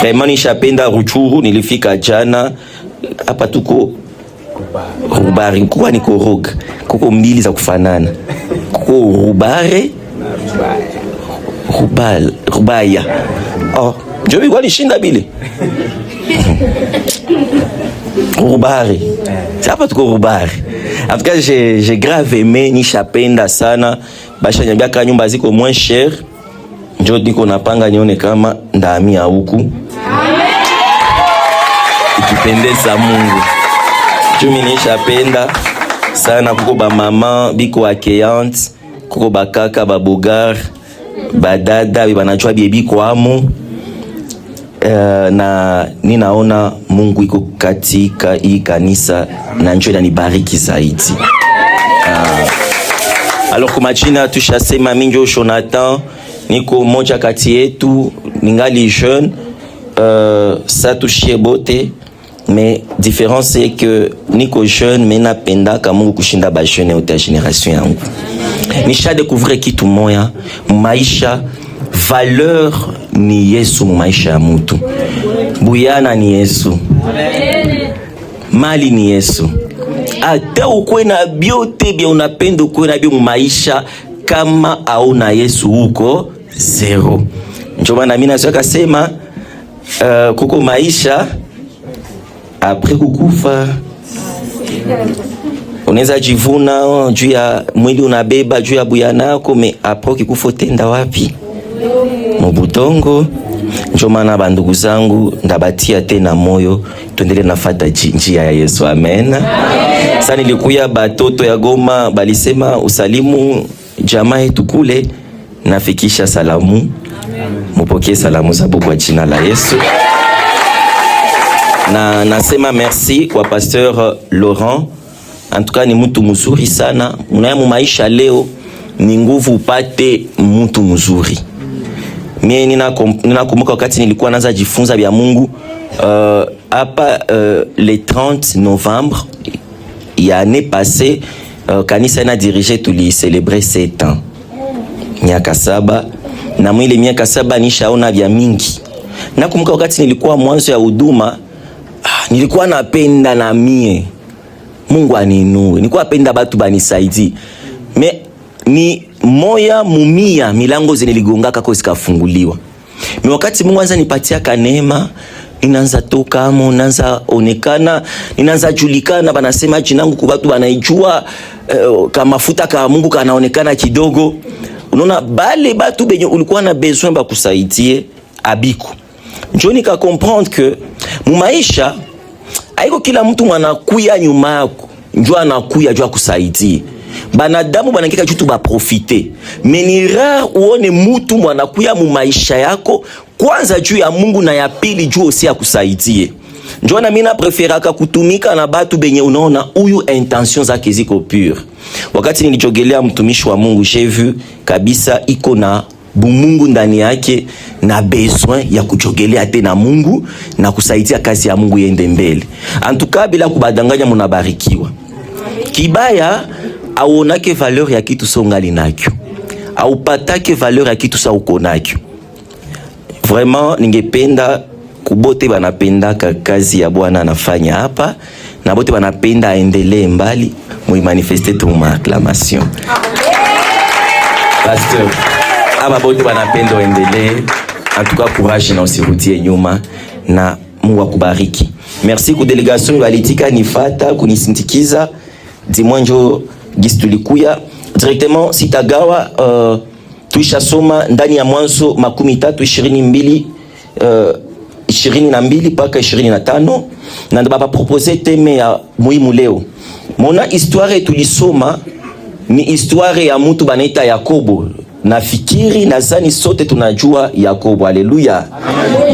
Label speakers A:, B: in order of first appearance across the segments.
A: Vraiment nishapenda Ruchuru, nilifika jana hapa tuko Rubare, kwa ni koroga. Kuko mbili za kufanana. Kuko Rubare, Rubaya. Oh, jobi kwa nishinda bile. Rubare. Hapa tuko Rubare. En tout cas, j'ai grave aimé, nishapenda sana. Basha nyambia ka nyumba ziko moins cher. Njo niko napanga nione kama ndahamia huku. Ikipendeza Mungu. Chumi nishapenda sana, kuko ba mama biko accueillante, kuko bakaka babogar, badada banajua bibi kwamo. Na ninaona Mungu iko katika hii kanisa na njoo inanibariki zaidi. Alors kwa majina tushasema mingi, Jonathan niko moja kati yetu, ningali jeune, ça touche bote, mais différence c'est que niko jeune mais napendaka Mungu kushinda ba jeune yote ya generation yangu. Nisha découvrir kitu moya maisha, valeur ni Yesu maisha ya mtu. Buyana ni Yesu. Mali ni Yesu. Ata ukwe na biote bia unapenda ukwe na bio maisha, kama hauna Yesu huko zero. Ndio maana mimi nataka sema kuko maisha après kukufa. Unaweza jivuna juu ya mwili unabeba juu ya buyana yako, mais après kikufa tenda wapi? Mubutongo. Ndio maana bandugu zangu ndabatia tena moyo, tuendelee nafuata njia ya Yesu. Amen. Sasa nilikuya batoto ya Goma balisema usalimu jamaa yetu kule, nafikisha salamu. Mupokee salamu zabo kwa jina la Yesu. Na nasema merci kwa Pasteur Laurent. En tout cas ni mtu mzuri sana. Unayamu maisha leo ni nguvu upate mtu mzuri. Mimi ninakumbuka wakati nilikuwa naanza jifunza vya Mungu hapa le 30 novembre ya année passée, kanisa ina dirige tuli célébrer 7 ans. Miaka 7 na mwile miaka 7 nishaona vya mingi. Nakumbuka wakati nilikuwa mwanzo ya huduma, nilikuwa napenda na mie Mungu aninue. Nilikuwa napenda batu banisaidie. Mais ni moya mumia milango ziniligonga kwa zikafunguliwa. Ni wakati Mungu anza nipatia kanema, inaanza toka amo, inaanza onekana, inaanza julikana, banasema jina langu kwa watu wanaijua, kama mafuta kama Mungu kanaonekana kidogo. Unaona bale batu benye ulikuwa na besoin ba kusaidie abiku. Njoo nika comprendre que mu maisha haiko kila mtu mwanakuya nyuma yako njoo anakuya jua kusaidie. Banadamu banangeka jutu ba profiter. Mais ni rare uone mtu mwanakuya mu maisha yako kwanza juu ya Mungu na ya pili juu osi ya kusaidie. Njoo na mimi na preferaka kutumika na batu benye unaona huyu intentions zake ziko pure. Wakati nilijogelea mtumishi wa Mungu, j'ai vu kabisa iko na bumungu ndani yake na besoin ya kujogelea tena Mungu na kusaidia kazi ya Mungu iende mbele. En tout cas bila kubadanganya mnabarikiwa. Kibaya aonake valeur ya kitu songali nakyo, au patake valeur ya kitu sa uko nakyo. Vraiment ningependa kubote banapenda kazi ya Bwana anafanya hapa, na bote banapenda aendelee mbali, muimanifeste tu ma acclamation. Pasteur, aba bote banapenda aendelee. En tout cas courage na usirudie nyuma, na Mungu akubariki. Merci ku delegation walitika nifata kunisindikiza dimwanjo gisi tulikuya directement Sitagawa. Tuisha soma ndani ya Mwanzo 3:22 mpaka 25, na baba propose teme ya muhimu leo. Mona histoire tulisoma ni histoire ya mtu banaita Yakobo. Nafikiri nadhani sote tunajua Yakobo. Haleluya.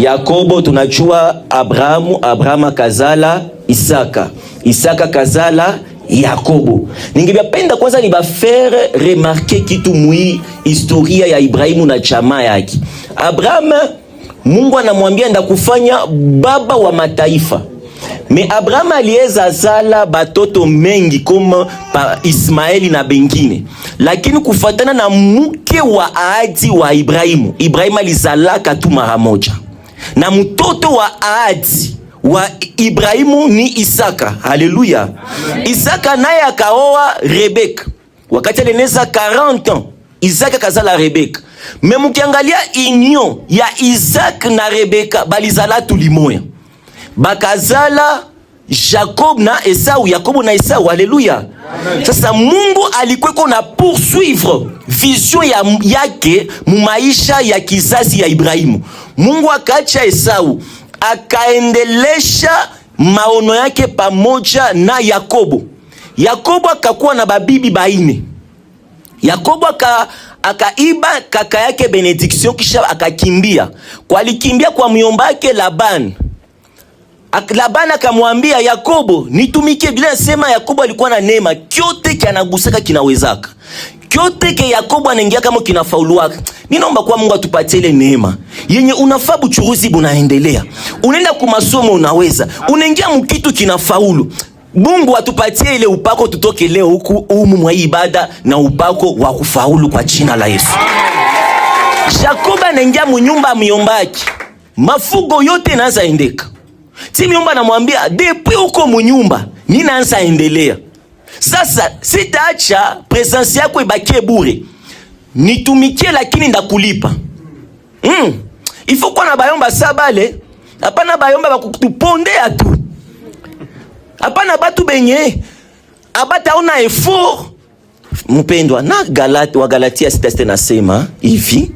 A: Yakobo tunajua Abrahamu kazala Isaka kazala Yakobo. Ningependa kwanza ni ba faire remarquer kitu mui historia ya Ibrahimu na jamaa yake. Abraham, Mungu anamwambia ndakufanya baba wa mataifa. Me Abraham aliweza zala batoto mengi kama Ismaeli na bengine. Lakini kufatana na mke wa ahadi wa Ibrahimu alizalaka tu mara moja. na mtoto wa ahadi wa Ibrahimu ni Isaka. Haleluya. Isaka naye akaoa Rebeka. Wakati aleneza 40 ans, Isaka kazala Rebeka. Me mukiangalia union ya Isaac na Rebeka balizala tulimoya. Bakazala Jacob na Esau, Yakobo na Esau. Haleluya. Sasa Mungu alikuwa na poursuivre vision yake mu maisha ya kizazi ya Ibrahimu. Mungu akaacha Esau, akaendelesha maono yake pamoja na Yakobo. Yakobo akakuwa na babibi baine. Yakobo akaiba kaka yake Benediction, kisha akakimbia. Kwa alikimbia kwa myomba yake Laban. Laban akamwambia Yakobo, nitumike. Bila sema Yakobo alikuwa na neema, kyote kinagusaka kinawezaka. Kyote ke Yakobo anaingia kama kinafauluaka. Ninaomba kwa Mungu atupatie ile neema yenye unafaa buchuruzi bunaendelea. Unaenda kwa masomo unaweza. Unaingia mkitu kinafaulu. Mungu atupatie ile upako tutoke leo huku mwa ibada na upako wa kufaulu kwa jina la Yesu. Jacob anaingia mnyumba myombaki. Mafugo yote naanza endeka. Timi myomba anamwambia, "Depuis uko mnyumba, ninaanza endelea. Sasa sitaacha presence yako ibakie bure. Nitumikie lakini ndakulipa." Ifo kwa na bayomba sabale, hapana bayomba bakutupondea tu. Hapana batu benye abata una effort. Mpendwa, na wa Galatia 6 nasema hivi,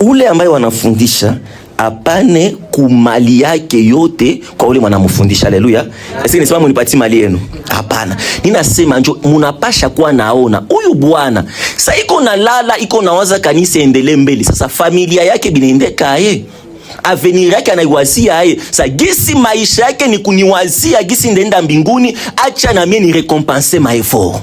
A: ule ambaye wanafundisha apane kumali yake yote kwa ule mwanamfundisha. Haleluya. Sisi nisema mnipatie mali yenu. Hapana. Ninasema njo munapasha kuwa naona huyu bwana sasa iko nalala, iko nawaza kanisa endelee mbele. Sasa familia yake binaendeka avenir yake anaiwazia sasa gisi maisha yake ni kuniwazia gisi ndenda mbinguni, acha na mimi ni recompenser my effort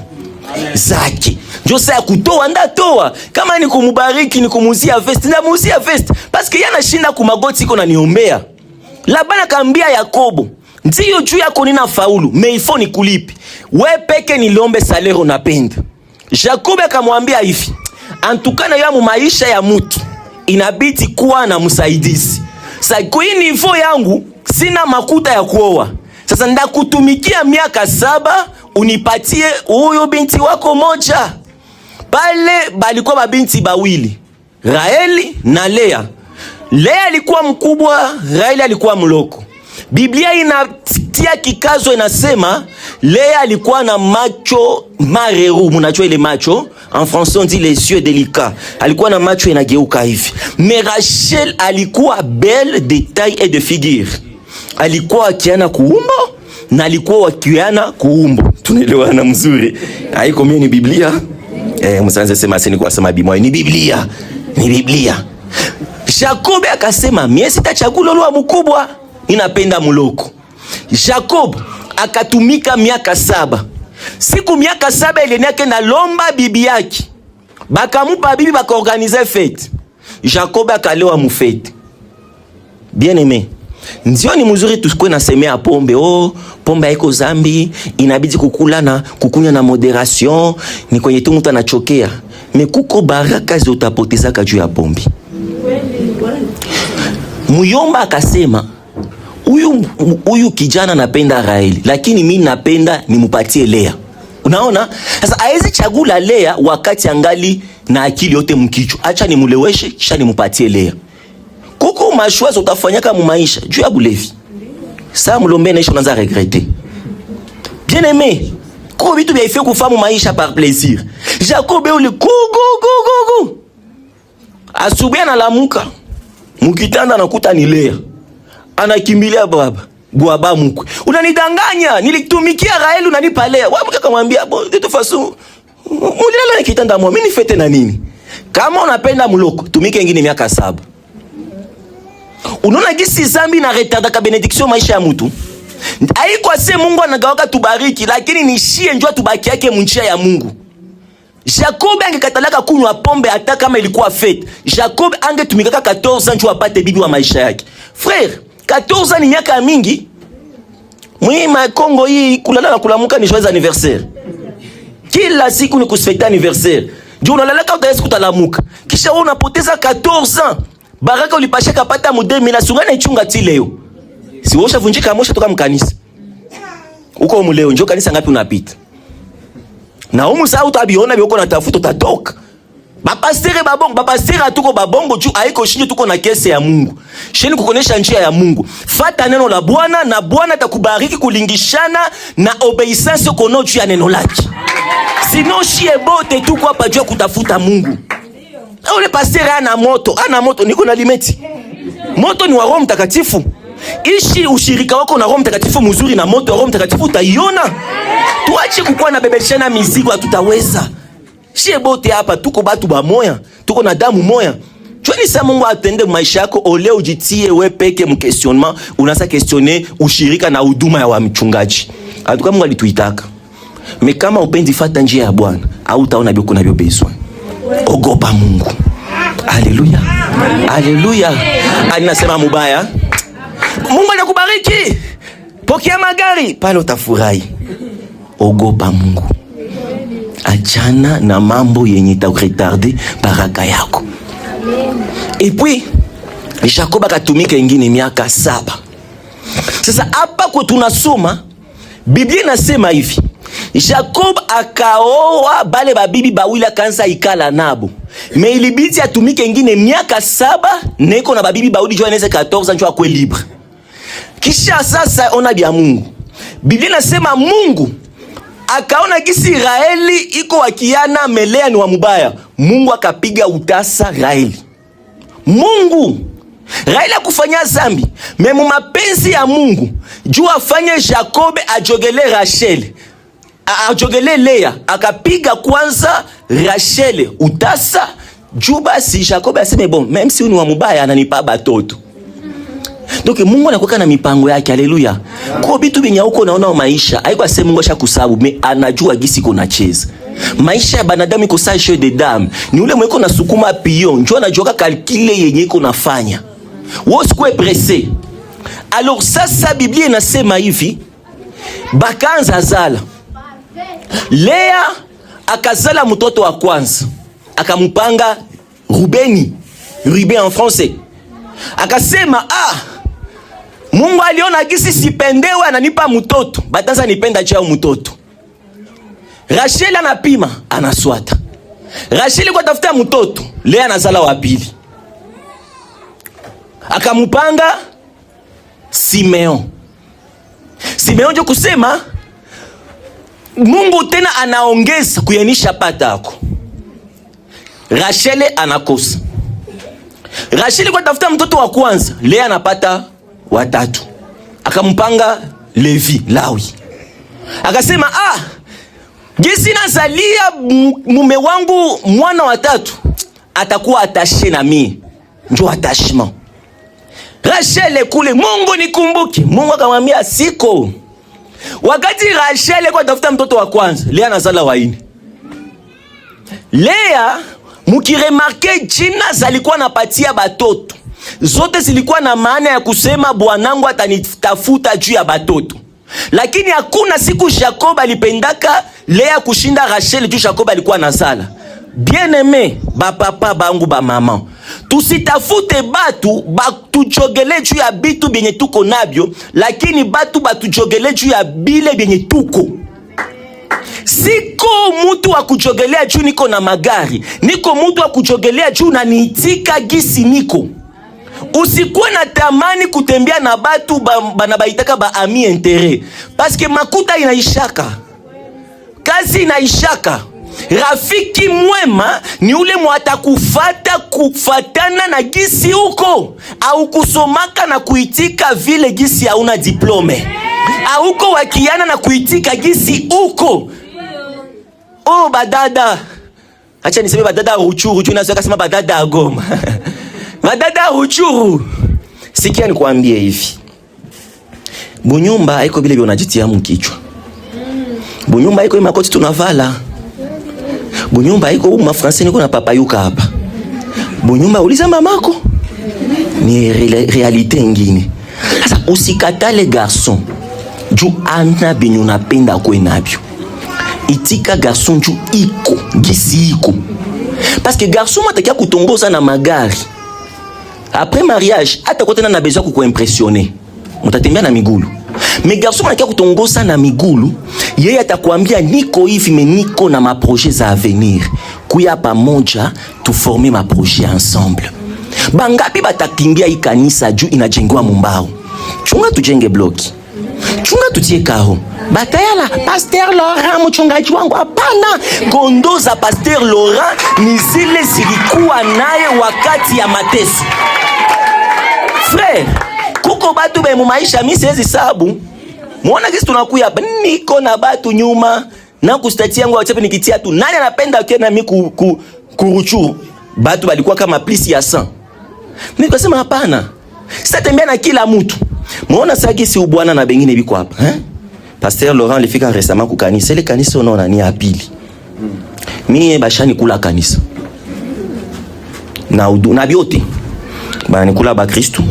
A: zake. Njo saa kutoa ndatoa, kama ni kumubariki ni kumuzia vest na muzia vest, paske yana shinda kumagoti iko na niombea. Laban akaambia Yakobo, "Ndio juu yako nina faulu, meifo ni kulipi. We peke niliombe salero napenda." Jacob akamwambia hivi, "Antukana ya maisha ya mtu inabidi kuwa na msaidizi. Sasa kwa hii nivo yangu sina makuta ya kuoa. Sasa ndakutumikia miaka 7 unipatie huyo binti wako moja." Pale balikuwa mabinti bawili, Raheli na Lea. Lea alikuwa mkubwa, Raheli alikuwa mloko. Biblia inatia kikazo inasema Lea alikuwa na macho mareru, mnajua ile macho, en français on dit les yeux délicats. Alikuwa na macho inageuka hivi. Mais Rachel alikuwa belle de taille et de figure. Alikuwa akiana kuumbo na alikuwa wakiana kuumbo. Tunaelewana mzuri. Haiko mimi ni Biblia. Msanze sema sini kwa sema bimoy ni Biblia. Ni Biblia. Jacob akasema, "Mimi sitachagua lolo mkubwa, ninapenda mloko." Jacob akatumika miaka 7. Siku miaka 7 ile yake na lomba bibi yake. Bakamupa bibi bakaorganize fete. Jacob akalewa mufete. Bien aimé. Ndio ni mzuri tusikwe na semea pombe. Pombe haiko zambi, inabidi kukula na kukunya na moderation, ni kwenye tu mtu anachokea. Mekuko baraka zotapoteza juu ya pombe. Muyomba akasema, huyu kijana napenda Raheli, lakini mimi napenda nimupatie Lea. Unaona? Sasa haizi chagula Lea wakati angali na akili yote mkichwa. Acha nimuleweshe kisha nimupatie Lea. Kuko mashwazo utafanyaka mu maisha juu ya bulevi. Sasa mlombe naisha unaanza regretter. Bien aimé, kuko vitu vya ifo kufamu maisha par plaisir. Jacob ule kugu. Asubuhi analamuka. Mukitanda nakuta ni Lea. Anakimbilia baba mkwe. Unanidanganya, nilitumikia Raheli unanipa Lea. Wewe mkamwambia, "Bon, de toute façon, mulala nikitanda mwa mimi nifete na nini? Kama unapenda mloko, tumike nyingine miaka 7." Unaona gisi zambi na retarda ka benediction maisha ya mtu. Haiko ase Mungu anagawaka tubariki, lakini nishie njoo tubaki yake munjia ya Mungu. Jacob angekatalaka kunywa pombe hata kama ilikuwa fete. Jacob angetumika 14 ans njoo apate bibi wa maisha yake. Frère, 14 ans ni miaka mingi. Mwima Kongo hii kulala na kulamuka ni joyeux anniversaire. Kila siku ni kusfeta anniversaire. Ndio unalalaka utaweza kutalamuka. Kisha wewe unapoteza 14 ans. baraka ulipasha kapata mu 2000 na sungana ichunga ti leo. Si wosha vunjika mosha toka mkanisa. Uko mu leo njoo kanisa ngapi unapita? Na umu saa utabiona bioko na tafuto tatoka. Bapastere babongo, bapastere atuko babongo juu haiko shinje tuko na kese ya Mungu. Sheni kukonesha njia ya Mungu. Fata neno la Bwana na Bwana atakubariki kulingishana na obeisance kono juu ya neno lake. Sino shie bote tuko hapa juu kutafuta Mungu. Ule pastere ana moto niko na limeti. Moto ni wa Roho Mtakatifu. Ishi ushirika wako na Roho Mtakatifu mzuri na moto wa Roho Mtakatifu utaiona. Tuache kukuwa na bebeshana mizigo hatutaweza. Shie bote hapa tuko batu ba moya, tuko na damu moya. Chwani sa Mungu atende maisha yako ole ujitie we peke mu questionnement, unasa questionner ushirika na huduma ya wa mchungaji. Atuka Mungu alituitaka. Me kama upendi fata njia ya Bwana, hautaona byo kuna byo bezwa. Ogopa Mungu. Haleluya. Haleluya. Aninasema mubaya. Mungu anakubariki. Pokea magari, pale utafurahi. Ogopa Mungu. Achana na mambo yenye itakuretarde baraka yako. Et puis Jacob akatumika ingine miaka 7. Sasa hapa kwa tunasoma Biblia inasema hivi. Jacob akaoa bale babibi bawili akaanza ikala nabo. Me ilibidi atumike ingine miaka 7 neko na babibi bawili jo anaweza 14 njoo akwe libre. Kisha sasa ona bia Mungu. Biblia inasema Mungu akaona gisi Raeli iko wakiana melea ni wa mubaya. Mungu akapiga utasa Raeli. Mungu Raeli akufanya zambi. Memu mapenzi ya Mungu juu afanye Jacob ajogele Rachel. Ajogele Lea. Akapiga kwanza Rachel utasa juu basi Jacob aseme bon, même si ni wa mubaya ananipa batoto. Donc Mungu anakuwa na mipango yake. Haleluya. Kwa bitu binya huko naona maisha haiko asema Mungu ashakusabu, me anajua gisi kuna cheza. Maisha ya banadamu iko sa jeu de dame. Ni ule mweko na sukuma pion, njoo anajua kalkile yenye iko nafanya. Wewe usikue pressé. Alors sasa Biblia inasema hivi, bakanza zala. Lea akazala mtoto wa kwanza. Akamupanga Rubeni. Ruben en français. Akasema Mungu aliona gisi sipendewe ananipa mtoto. Batanza nipenda chao mtoto. Rachel anapima, anaswata. Rachel kwa tafuta mtoto, Lea anazala wa pili. Akamupanga Simeon. Simeon ndio kusema Mungu tena anaongeza kuyanisha pata yako. Rachel anakosa. Rachel kwa tafuta mtoto wa kwanza, Lea anapata watatu. Akampanga Levi, Lawi. Akasema gisi nazalia mume wangu mwana watatu, atakuwa atashe na mimi. Njoo attachement. Rachel kule, Mungu nikumbuke. Mungu akamwambia siko. Wakati Rachel kwa tafuta mtoto wa kwanza, Lea anazala waini. Lea mukiremarke jina zalikuwa napatia batoto. Zote zilikuwa na maana ya kusema bwanangu atanitafuta juu ya batoto. Lakini hakuna siku Jacob alipendaka Lea kushinda Rachel juu Jacob alikuwa nazala. Bien-aimé, ba papa bangu ba mama, tusitafute batu batujogele juu ya bitu benye tuko nabyo, lakini batu batujogele juu ya bile benye tuko. Siko mutu wa kujogelea juu niko na magari, niko mutu wa kujogelea juu na niitika gisi niko. Usikuwe na tamani kutembea na batu banabaitaka ba ami intérêt, parce que makuta inaishaka, kazi inaishaka. Rafiki mwema ni ule mwata kufata kufatana na gisi uko, au kusomaka na kuitika vile gisi hauna diplome, au uko wakiana na kuitika gisi uko. Badada, acha niseme badada Ruchuru, juu nazo kasema badada Goma. Badada Ruchuru, sikia nikuambie hivi. Bunyumba haiko vile unajitia mkichwa. Bunyumba haiko makoti tunavala. Bunyumba haiko mafrancais niko na papayuka hapa. Bunyumba uliza mamako. Ni realite ingine. Sasa usikatale garçon. Juu ana binyo napenda kwe nabyo. Itika garçon juu iko, gisi iko. Parce que garçon matakia kutongoza na magari. Après mariage, hata kote na besoin kukuimpressionner. Mutatembea na migulu. Mais garçon anakia kutongosa na migulu, yeye atakwambia niko hivi mais niko na ma projets à venir. Kuya pamoja tu former ma projet ensemble. Bangapi batakimbia hii kanisa juu inajengwa mumbao. Chunga tujenge bloki. Chunga tutie karo. Batayala Pasteur Laurent mchungaji wangu, hapana. Kondo za Pasteur Laurent ni zile zilikuwa naye wakati ya mateso. Frère, kuko batu be mu maisha mimi siwezi sabu. Muona kisi tunakuya hapa niko na batu nyuma na kustatia yangu wachape nikitia tu. Nani anapenda kena mimi kuruchu? Batu balikuwa kama plisi ya 100. Mimi kasema hapana. Sitatembea na kila mtu. Muona sasa si ubwana na bengine biko hapa, Pasteur Laurent alifika récemment ku kanisa. Ile kanisa unaona ni ya pili. Mimi bashani kula kanisa. Na biote. Bana kula ba Kristo.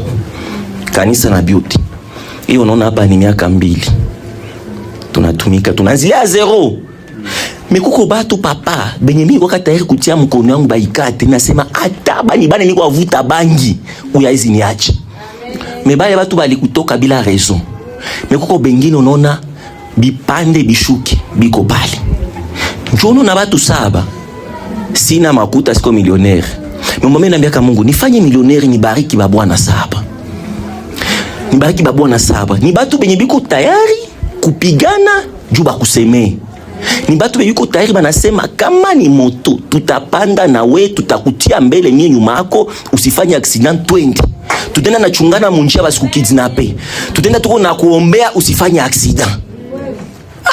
A: Kanisa na biote. Hiyo unaona hapa ni miaka 2. Tunatumika, tunaanzia zero. Mekuko batu papa, benye mimi wakati tayari kutia mkono wangu baikate, nasema hata bani bana niko avuta bangi, uyaizi niache. Mebaya batu bali kutoka bila raison. Mekuko bengine unaona bipande bishuke biko pale. Njono na batu saba. Sina makuta siko millionnaire. Mimi naambia Mungu nifanye millionnaire, nibariki babwana saba. Nibariki babwana saba. Ni batu benye biko tayari kupigana juba kusemee. Ni batu benye biko tayari banasema kama ni moto tutapanda na we tutakutia mbele mie nyuma yako usifanye accident 20. Tutenda na chungana munjia basi kukidnape. Tutenda tuko na kuombea usifanye accident.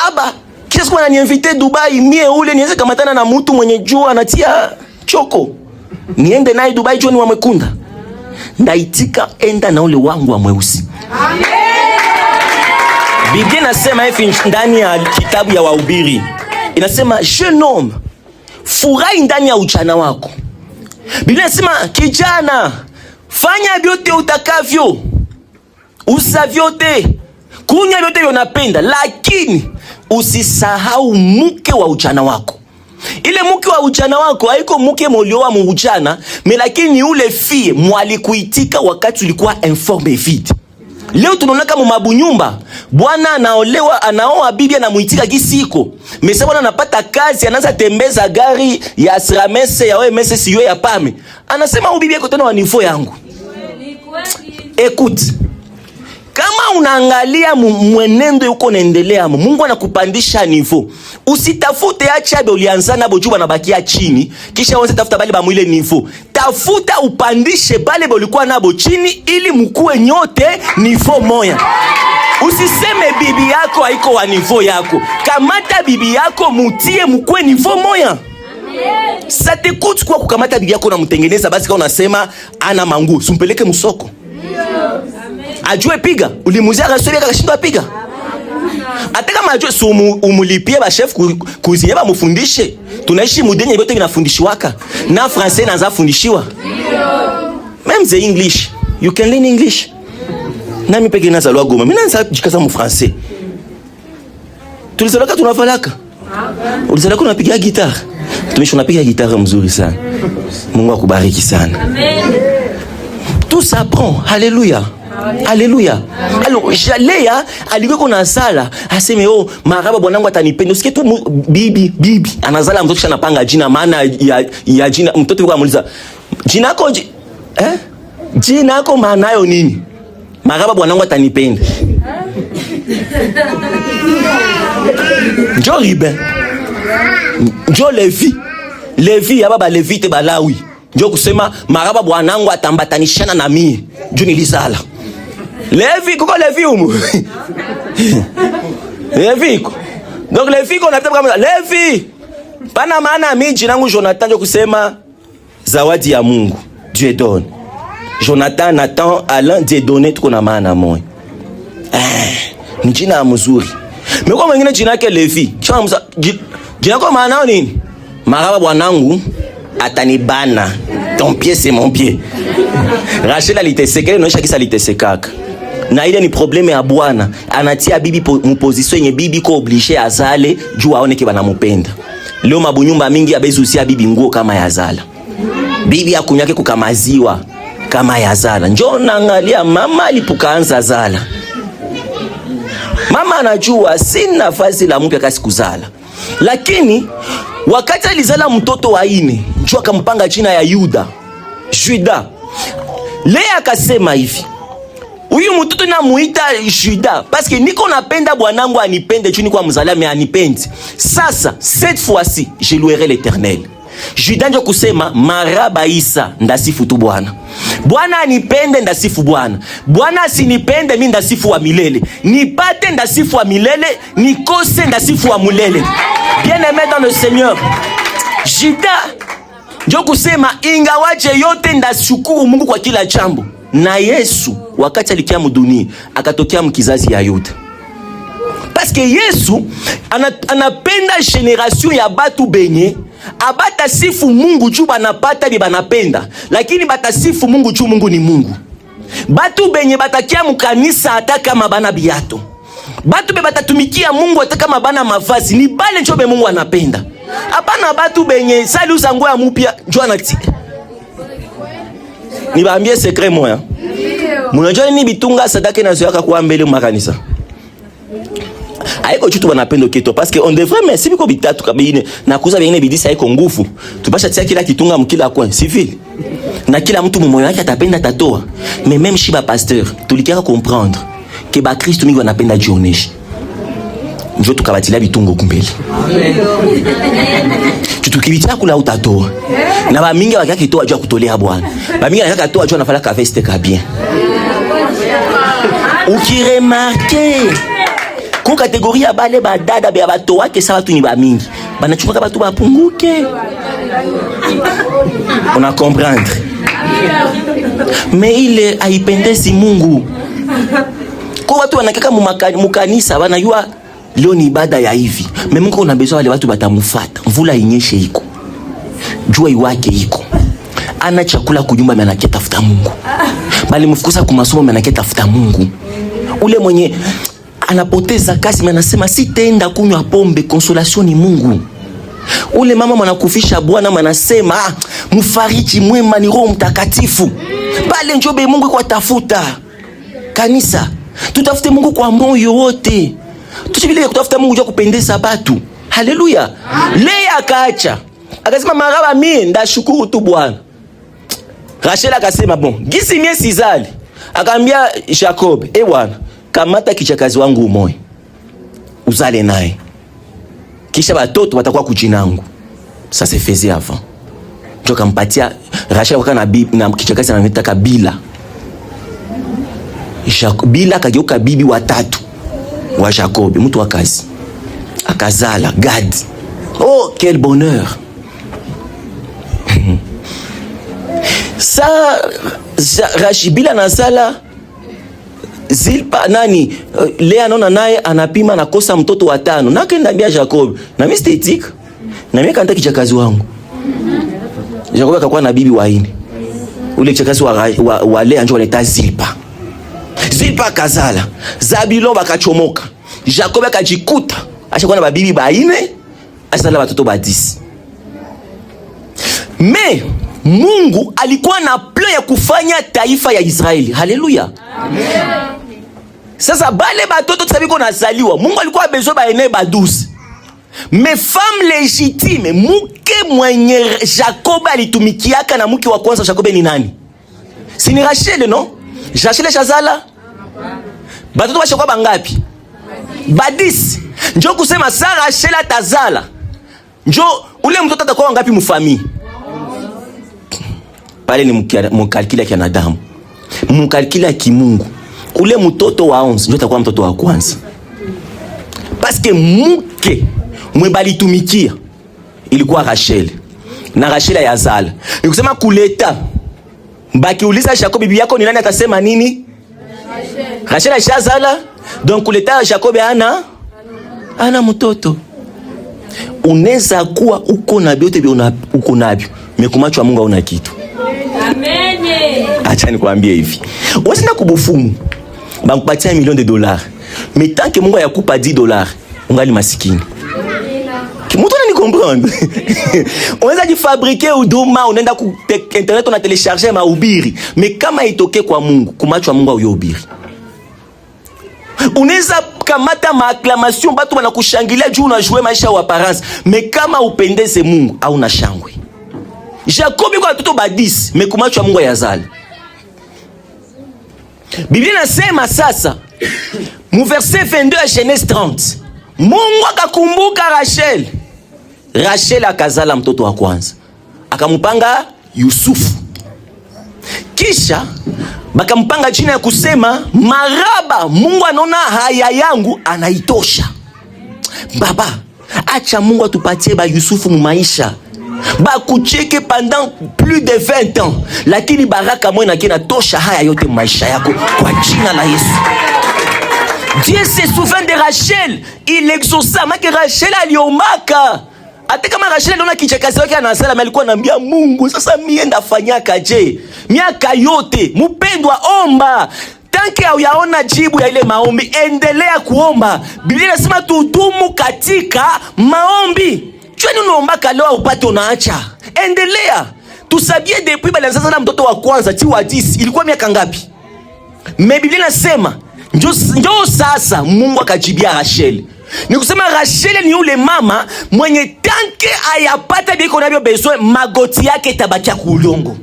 A: Aba, kisha siku ananiinvite Dubai, mie ule niweze kamatana na mtu mwenye jua anatia choko. Niende naye Dubai jua ni wa mwekunda. Ndaitika enda na ule wangu wa mweusi. Amen. Biblia inasema hivi ndani ya kitabu ya Wahubiri. Inasema jeune homme, furahi ndani ya ujana wako. Biblia inasema kijana, fanya vyote utakavyo. Usa vyote. Kunya vyote unapenda, lakini usisahau mke wa ujana wako. Ile mke wa ujana wako haiko mke molioa mu ujana, lakini ule fie mwalikuitika wakati ulikuwa informe vite. Leo tunaona kama mabunyumba, bwana anaolewa, anaoa bibi anamuitika kisiko. Mesa bwana anapata kazi, anaanza tembeza gari ya Sramese ya OMS siyo ya Pame. Anasema ubibi yako tena wa niveau yangu. Écoute. Kama unaangalia mwenendo yuko naendelea, Mungu anakupandisha niveau. Usitafute acha be ulianzana bojuba na bakia chini, kisha uanze tafuta bale ba mwile niveau. Tafuta upandishe bale bolikuwa nabo chini ili mkue nyote niveau moya. Usiseme bibi yako haiko wa niveau yako. Kamata bibi yako mutie mkue niveau moya. Sa te coûte kwa kukamata bibi yako na mtengeneza basi kama unasema ana mangu, sumpeleke msoko. Ajue piga, ulimuzia rasoli akashindwa piga. Hata kama ajue umulipie ba chef kuzinye ba mufundishe. Tunaishi mudenye yote binafundishwaka. Na français naanza fundishiwa. Même the English, you can learn English. Na mimi peke naza lwa Goma. Mimi naanza jikaza mu français. Tulizalaka tunafalaka. Ulizalaka unapiga gitar. Tumishi unapiga gitar mzuri sana. Mungu akubariki sana. Amen. Tout s'apprend. Alléluia. Alléluia. Alors Jalea alikuwa kuna sala aseme maraba bwanangu atanipenda. Usikie tu bibi anazala mtoto kisha anapanga jina, maana ya jina mtoto yuko amuliza jina yako jina yako maana yao nini? Maraba bwanangu atanipenda. Njo Ribe. Njo Levi ya baba Levi te Balawi. Njo kusema maraba bwanangu atambatanishana na mie. Njo nilizala. Levi kuko Levi umu. Levi ko. Donc Levi ko napita kama Levi. Pana maana mimi jina langu Jonathan njo kusema zawadi ya Mungu. Dieu donne. Jonathan, Nathan, Alain, Dieu donne tuko na maana moja. Ni jina mzuri. Meko mwingine jina yake Levi. Jina kwa maana nini? Maraba bwanangu atanibana. Ton pied c'est mon pied. Rachel aliteseka, inaonyesha kisa aliteseka. Na ile ni probleme ya bwana. Anatia bibi mu position yenye bibi ko obligé azale juu aone ke banamupenda. Leo mabunyumba mingi abezusia bibi nguo kama yazala. Bibi akunyake kukamaziwa. kama ya zala. Njoo naangalia mama alipokaanza zala. Mama anajua sina nafasi la mpya kasi kuzala. Lakini wakati alizala mtoto wa 4, njoo akampanga jina ya Juda. Lea akasema hivi, huyu mtoto namuita Juda parce que niko napenda bwanangu anipende chuni kwa mzalame anipendi. Sasa cette fois-ci je louerai l'Éternel. Juda ndio kusema maraba Isa ndasifu tu Bwana. Bwana anipende ndasifu Bwana. Bwana asinipende mimi ndasifu wa milele. Nipate ndasifu wa milele, nikose ndasifu wa mulele. Bien-aimé dans le Seigneur. Juda ndio kusema ingawaje yote ndashukuru Mungu kwa kila jambo. Na Yesu wakati alikia mudunia akatokea mkizazi ya Yuda. Parce que Yesu anapenda generation ya batu benye abata sifu Mungu juu banapata bi banapenda, lakini batasifu Mungu juu Mungu ni Mungu. Batu benye batakia mkanisa hata kama bana biato, batu be batatumikia Mungu hata kama bana mavazi, ni bale njobe Mungu anapenda. Hapana batu benye sali usango ya mupya njoo anati. Nibaambie secret moya. Munajua ni bitunga sadaka na zoyaka kwa mbele makanisa. Haiko chutu wanapendo kito parce que on devrait merci biko bitatu kabine na kuza bengine bidisa haiko nguvu. Tupasha tia kila kitunga mkila coin, civil. Na kila mtu mumoyo wake atapenda tatoa. Mais même shiba pasteur, tulikia comprendre que ba Kristo mingi wanapenda jionesha. Njoo tukabatilia bitungo kumbele. Amen. Tutukibitia kula utatoa. Na ba mingi wakati toa jua kutolea Bwana. Ba mingi wakati toa jua nafala ka veste ka bien. Ukiremarke ku kategoria bale badada be bato wake sawa tu ni ba mingi. Banachumaka batu bapunguke. On a comprendre. Mais ile haipendezi Mungu. Kwa watu wanakeka mukanisa wanajua leo ni ibada ya hivi. Mungu unabezoa wale watu batamufata. Mvula inyeshe iko. Jua iwake iko. Ana chakula kunyumba manake tafuta Mungu. Bali mfukuza kwa masomo manake tafuta Mungu. Ule mwenye anapoteza kasi anasema sitaenda kunywa pombe, consolation ni Mungu. Ule mama mwanakufisha Bwana anasema mfariji mwema ni Roho Mtakatifu. Bale njobe Mungu kwa tafuta. Kanisa, tutafute Mungu kwa moyo wote. Tuchibile kutafuta Mungu jua kupendeza batu. Haleluya. Lea akaacha. Akasema maraba mie ndashukuru tu Bwana. Rachel akasema bon, gisi mie sizali. Akaambia Jacob, Bwana, kamata kichakazi wangu umoe. Uzale naye. Kisha batoto watakuwa kujinangu. Ça se faisait avant. Ndio kampatia Rachel wakana na kichakazi anataka Bila. Bila kageuka bibi watatu wa Jacob, mtu wa kazi. Akazala Gad. Oh, quel bonheur. Sa Rashibila nazala Zilpa nani Lea nona naye anapima nakosa mtoto wa 5. Nakaenda ambia Jacob, na mimi stetik. Na mimi kanta kichakazi wangu. Jacob akakuwa na bibi wa 4. Ule kichakazi wa Lea njoo analeta Zilpa. Zilpa kazala. Zabilo bakachomoka. Jacob akajikuta ashakuwa na babibi ba 4, asala watoto ba 10. Mais Mungu alikuwa na plan ya kufanya taifa ya Israeli. Haleluya. Amen. Sasa bale batoto tsabiko nazaliwa, Mungu alikuwa besoin ba ene ba 12. Mais femme légitime, mke mwenye Jacob alitumikiaka na mke wa kwanza Jacob ni nani? Si ni Rachel, no? Rachel shazala? Batoto bashakuwa bangapi? Ba 10. Njoo kusema Sara Rachel atazala. Njoo ule mtoto atakuwa ngapi mfamii? Pale ni mkalkila ya kinadamu. Mkalkila ya kimungu. Ule mtoto wa 11 ndio atakuwa mtoto wa kwanza. Parce que mke mwebali tumikia ilikuwa Rachel. Na Rachel yazala. Nikusema kuleta. Mbaki uliza Jacob bibi yako ni nani atasema nini? Rachel ashazala. Donc kuleta Jacob ana mtoto. Unaweza kuwa uko na vyote uko navyo. Mekumachwa Mungu hauna kitu. Amen. Acha nikwambie hivi. Wasina kubufumu. Bankupatia $1 million. Mais tant que Mungu yakupa $10, ungali masikini. Mtu anani comprendre. Unaweza jifabriquer huduma, unaenda ku internet una télécharger mahubiri, mais kama itoke kwa Mungu, kumachwa Mungu au yobiri. Unaweza kamata maacclamation, batu wanakushangilia juu unajua maisha wa parents, mais kama upendeze Mungu au na shangwe. Jacob yuko watoto badisi, mais kumachwa Mungu yazali. Biblia inasema sasa, mu verset 22 ya Genèse 30, Mungu akakumbuka Rachel. Rachel akazala mtoto wa kwanza, akamupanga Yusufu. Kisha bakampanga jina ya kusema maraba, Mungu anaona haya yangu anaitosha. Baba, acha Mungu atupatie ba Yusufu mu maisha, ba kucheke pendant plus de 20 ans, lakini baraka mwana kina tosha haya yote mu maisha yako kwa jina la Yesu. Dieu se souvient de Rachel, il exauça. Maki Rachel aliomaka. Ate kama Rachel aliona kichakazi wake anasala, alikuwa anambia Mungu, sasa mimi ndafanyaka je? Miaka yote mpendwa, omba. Tanke hauyaona jibu ya ile maombi, endelea kuomba. Biblia inasema tudumu katika maombi. Chweni unaombaka leo upate unaacha. Endelea. Tusabie depuis balianza na mtoto wa kwanza ti wa 10, ilikuwa miaka ngapi? Biblia inasema njoo sasa Mungu akajibia Rachel. Ni kusema Rachel ni yule mama mwenye tanke ayapata biko nabyo besoin, magoti yake tabakia kulongo.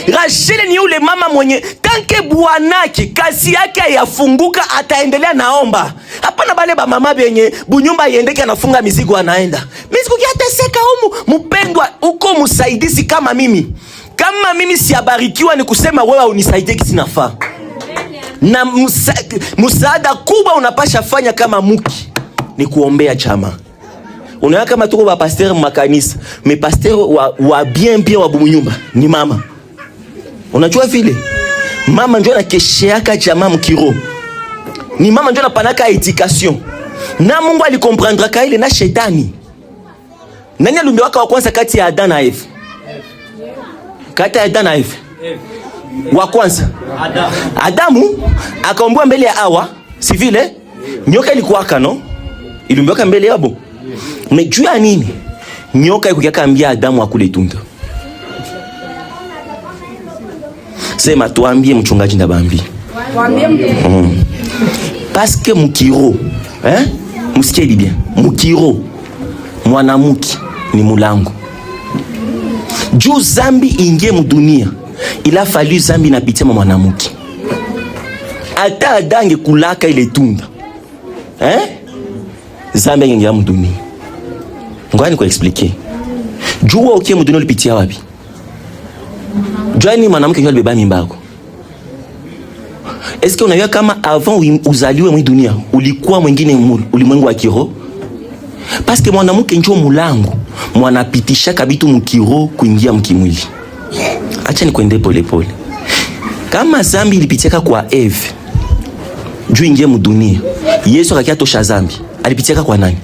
A: Rachel ni yule mama mwenye tanke bwanake kazi yake ayafunguka, ataendelea naomba. Hapana bale ba mama benye bunyumba yendeke anafunga mizigo anaenda. Mizigo kiateseka humu, mpendwa uko msaidizi kama mimi. Kama mimi siabarikiwa ni kusema wewe unisaidie kisinafaa. Na msaada kubwa unapasha fanya kama muki ni kuombea chama. Unaona kama tuko ba pasteur makanisa, me pasteur wa bien wa bunyumba ni mama. Unajua vile mama ndio anakesheaka chama mkiro. Ni mama ndio anapanaka education. Na Mungu alikomprendre ka ile na shetani. Nani aliumbiwa wa kwanza kati ya Adam na Eve? Kati ya Adam na Eve. Wa kwanza Adamu akaombewa mbele ya Hawa, si vile? Nyoka ilikuwaka no? Iliumbiwa mbele yabo. Umejua nini? Nyoka ikukiambia Adamu akule tunda. Sema tuambie mchungaji ndabambi. Tuambie parce que mukiro, musikie bien. Mukiro mwanamuki ni mulango. Juu zambi ingie mudunia, ila fallu zambi napitia mwanamuki. Ata adange kulaka ile tunda. Zambi ingia mudunia. Ngoja niko expliquer. Juu ukie mudunia ulipitia wapi? Jua ni mwanamke yule beba mimba yako. Est-ce que unajua kama avant uzaliwe mwi dunia ulikuwa mwingine ulimwengu wa kiroho? Parce que mwanamke njoo mulango, mwanapitisha kabitu mkiroho kuingia mkimwili. Acha nikwende pole pole. Kama zambi ilipitika kwa Eve, juu ingie mudunia, Yesu akakia tosha zambi, alipitika kwa nani?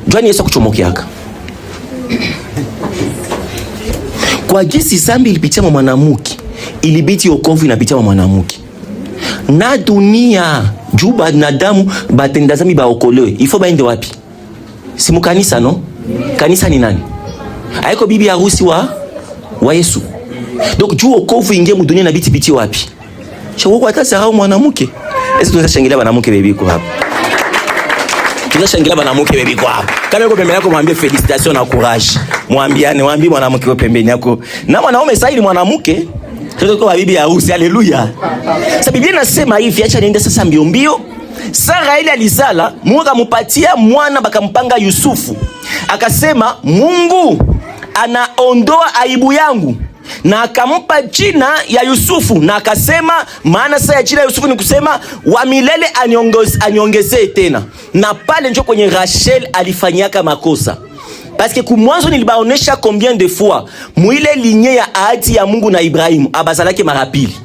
A: Jua ni Yesu kuchomokeaka. Kwa gisi zambi ilipitia mwanamuke, ilibiti okovu inapitia mwanamuke. Na dunia, juu banadamu batenda zambi baokolewe, ifo baende wapi? Si mukanisa no? Kanisa ni nani? Haiko bibi harusi wa Yesu. Donc juu okovu ingie mu dunia na biti wapi? Shawoko atasahau mwanamuke. Ese tunaweza shangilia mwanamuke bebi kwa hapa. Tunaweza shangilia mwanamuke bebi kwa hapa. Kama yuko pembeni yako mwambie felicitation na courage. Mwambie mwanamke yuko pembeni yako. Na mwanaume sasa ili mwanamke sio kwa bibi harusi. Haleluya. Sasa Biblia inasema hivi, acha niende sasa mbio mbio. Sara ile alizala, Mungu akampatia mwana bakampanga Yusufu. Akasema Mungu anaondoa aibu yangu, na akampa jina ya Yusufu, na akasema maana sasa ya jina ya Yusufu ni kusema wa milele aniongezee tena. Na pale ndio kwenye Rachel alifanyaka makosa. Parce que kumwanzo nilibaonesha combien de fois muile linye ya ahadi ya Mungu na Ibrahimu abazalake mara pili.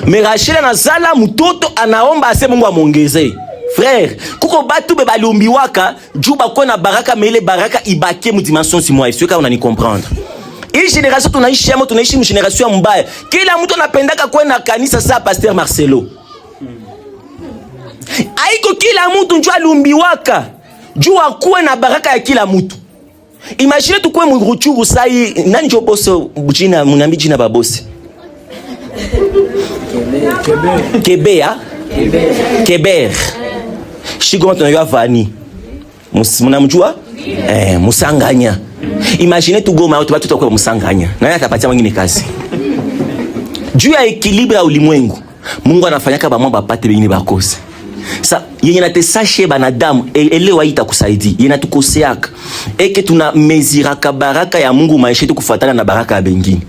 A: Mais Rachel anazala mtoto anaomba ase Mungu amuongezee. Frère, kuko batu be balumbiwaka juba kwa na baraka, mais ile baraka ibake mu dimension si moi. Est-ce que unani comprendre? Hii génération tunaishi ama tunaishi mu génération mbaya. Kila mtu anapendaka kwenda kanisa saa Pasteur Marcelo. Aiko kila mtu njoo alumbiwaka. juu akuwe na baraka ya kila mtu. Imagine tukue Muruchuru sai, nani jo boss jina, munambi jina ba boss? Kebea? Keber. Shigoma tunayua Vani. Mnamjua? Musanganya. Imagine tugoma watu tutakuwa Musanganya. Nani atapatia mwingine kazi? Juu ya equilibre ya ulimwengu, Mungu anafanyaka ba mwamba pate bengine bakose. Sa yenye natesashe banadamu elewa itakusaidia. Yenye natukoseaka eke tuna meziraka baraka ya Mungu maisha yetu kufuatana na baraka ya bengine.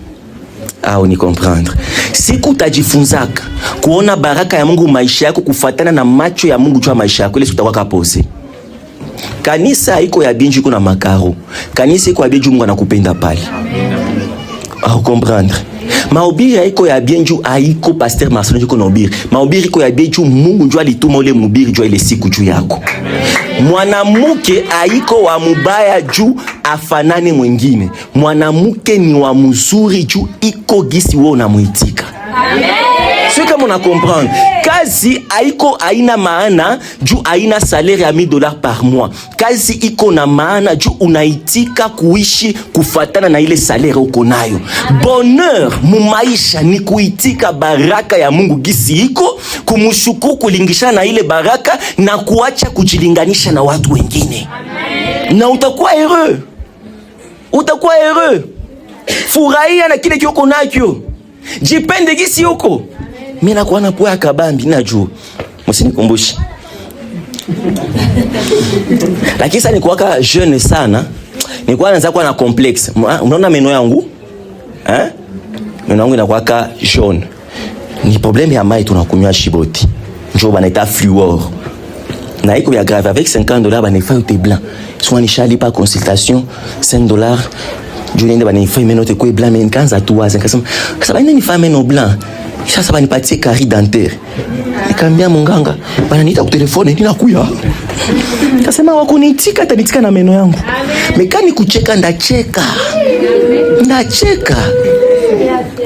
A: Ni comprendre. Siku utajifunzaka kuona baraka ya Mungu maisha yako kufuatana na macho ya Mungu jua maisha yako, ile siku utakuwa kapose. Kanisa iko ya binju iko na makaro. Kanisa iko ya binju Mungu anakupenda pale. Comprendre. Mahubiri haiko ya bienju haiko pasteur Marcelo yuko na ubiri. Mahubiri iko ya bienju Mungu njoo alituma ule mhubiri njoo ile siku juu yako. Mwanamuke haiko wa mubaya juu afanane mwingine. Mwanamuke ni wa mzuri juu iko gisi wewe unamuitika. Amen. Sio kama una comprendre. Kazi haiko haina maana juu haina salaire ya $1000 par mois. Kazi iko na maana juu unaitika kuishi kufatana na ile salaire uko nayo. Bonheur mu maisha ni kuitika baraka ya Mungu gisi iko, kumshukuru kulingishana na ile baraka na kuacha kujilinganisha na watu wengine. Amen. Na utakuwa heureux. Utakuwa heureux. Furahia na kile kioko nacho. Jipende gisi uko. Mimi nakuwa na poa kabambi najua. Msinikumbushe. Lakini sasa nikuwaka jeune sana. Nikuwa naanza kuwa na complex. Unaona meno yangu? Meno yangu inakuwaka jaune. Ni problème ya mai tunakunywa shiboti. Njoo banaita fluor. Na iko ya grave avec $50 banaifa yote blanc. Soit ni chali pa consultation $5. Julien banaifa meno te ko blanc mais kanza tuwaza kasema sababu nini fa meno blanc. Sasa banipatie carie dentaire. Nikamwambia munganga, bananiita kwa telefone ninakuya. Kasema wakuniitika atanitika na meno yangu. Mekani kucheka ndacheka. Ndacheka.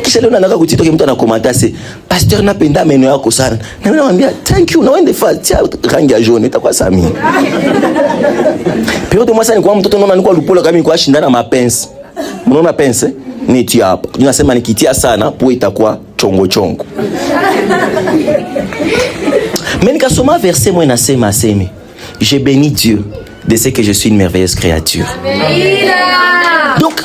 A: Kisha leo nataka kutitoka mtu anakomata se pasteur napenda meno yako sana. Na mimi namwambia thank you na wende fast rangi ya jaune itakuwa sami. Pio de mwasa ni kwa mtoto naona niko lupola kama niko ashindana mapenzi. Unaona pense? Ni tia hapo. Ninasema nikitia sana po itakuwa chongo chongo. Mais nikasoma verset moi nasema aseme. Je bénis Dieu de ce que je suis une merveilleuse créature. Donc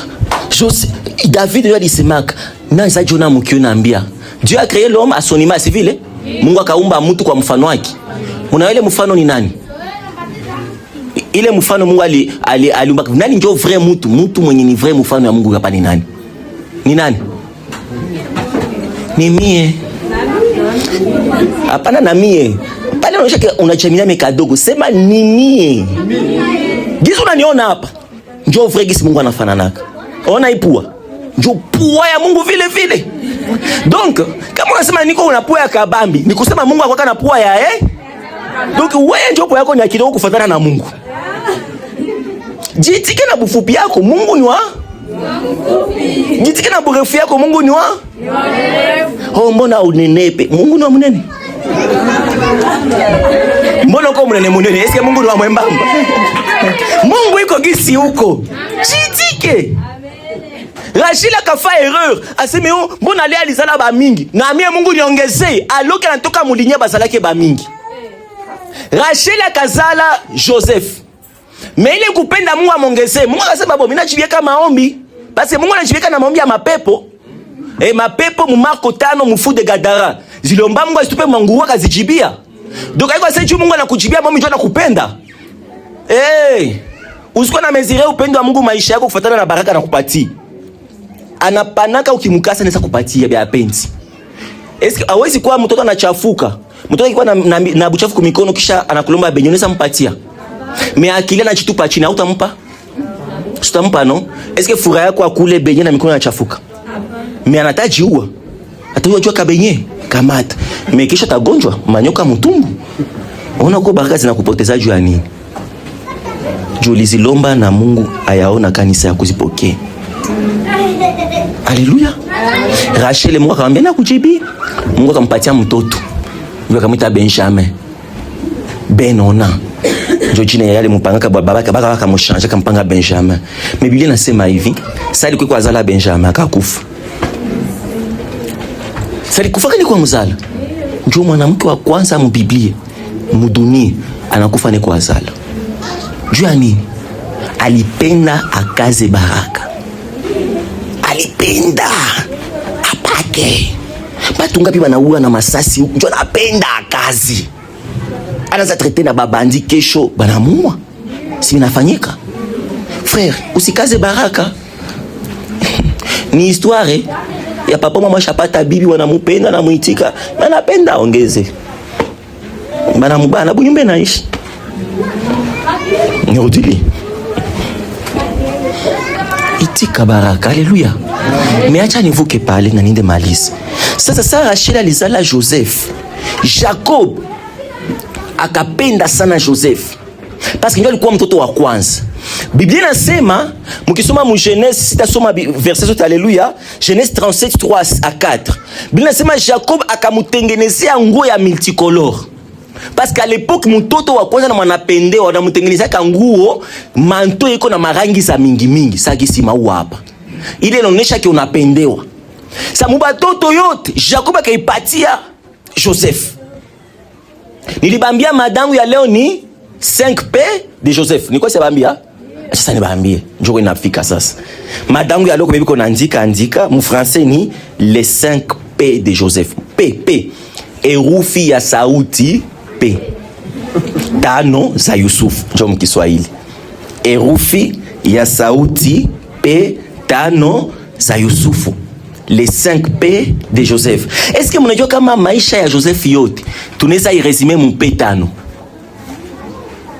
A: David lui a dit semaka na za Jona mukio naambia Dieu a créé l'homme à son image civile. Mungu akaumba mtu kwa mfano wake. Una ile mfano ni nani? Ile mfano Mungu aliumba nani ndio vrai mtu mwenye ni vrai mfano ya Mungu hapa ni nani? Ni nani? Ni mie. Hapana na mie. Pale unachemina mekadogo sema ni mie. Gizu unaniona hapa. Ndio vrai gisi Mungu anafananaka. Ona ipua. Ndio pua ya Mungu vile vile. Donc, kama unasema niko una pua ya kabambi, ni kusema Mungu akwaka na pua ya Donc wewe ndio pua yako ni kidogo kufuatana na Mungu. Jitike na bufupi yako Mungu ni wa mfupi. Jitike na burefu yako Mungu ni wa mrefu. Mbona unenepe? Mungu ni wa mnene. Mbona uko mnene? Eske Mungu ni wa mwembamba? Mungu iko gisi huko. Jitike. Rachel akafa erreur. Aseme mbona leo alizala ba mingi. Na mie Mungu niongezee. Aloke anatoka mulinya bazalake ba mingi. Rachel akazala Joseph. Mais ile kupenda Mungu amongezee. Mungu akasema mimi najibieka maombi. Basi Mungu anajibieka na maombi ya mapepo. Mapepo mu Marko 5 mu Fu de Gadara. Zilomba Mungu asitupe manguru akazijibia. Donc haiko sasa Mungu anakujibia maombi ndio anakupenda. Usikuwa na mezire upendo wa Mungu maisha yako kufuatana na baraka anakupatia. Anapanaka ukimkasa nesa kupatia bia penzi. Eske hawezi kuwa mtoto anachafuka. Mtoto akiwa na buchafu kwa mikono kisha anakulomba benyo nesa mpatia. Me akili anachitupa chini hautampa? Utampa no? Eske furaha yako akule benye na mikono inachafuka? Me anataji uwa. Atajua kabenye kamata. Me kisha tagonjwa manyoka mtumbu. Ona uko baraka zinakupoteza juu ya nini? Julizilomba na Mungu ayaona kanisa ya kuzipokea. Haleluya. Rachel Mungu akamwambia na kujibi. Mungu akampatia mtoto. Ndio akamwita Benjamin. Benona. ndio jina yale mpanga babaka baka mshanja kampanga Benjamin. Mais Biblia inasema hivi, sasa alikuwa kwa zala Benjamin akakufa. Sasa alikufa kani kwa mzala. Ndio mwanamke wa kwanza mu Biblia mudunia anakufa ni kwa zala. Jua nini? Alipenda akaze baraka. Alipenda apake. Batu ngapi banaua na masasi, ndio anapenda akazi. Anaanza traite na babandi kesho banamua. Si inafanyika? Frère, usikaze baraka. Ni histoire ya papa mama shapata bibi wanamupenda na muitika. Na napenda ongeze. Banamubana bunyumbe naishi. Nyodili. Itika baraka. Alléluia. Mais acha nivuke pale na ninde malisi. Sasa Rachel alizala Joseph. Jacob akapenda sana Joseph parce que ndio alikuwa mtoto wa kwanza. Biblia inasema mkisoma mu Genèse, sitasoma verset zote, haleluya, Genèse 37:3 à 4. Biblia inasema Jacob akamutengenezea nguo ya multicolore parce qu'à l'époque mtoto wa kwanza na mwanapendeo wanamutengenezea nguo manto iko na marangi za mingi mingi. Sasa kisima huu hapa ile inaonyesha ki unapendewa. Sasa mubatoto yote Jacob akaipatia Joseph. Nilibambia madangu ya leo ni 5P de Joseph. Niko sebambia? Sasa nibambie. Njoo inafika sasa. Madangu ya leo kwa biko andika mu français ni les 5P de Joseph. P. Herufi ya sauti P. Tano za Yusuf. Njoo mkiswahili. Herufi ya sauti P, tano za Yusufu. Les 5P de Joseph. Est-ce que mnajua kama maisha ya Joseph yote tunaweza iresume mu P tano?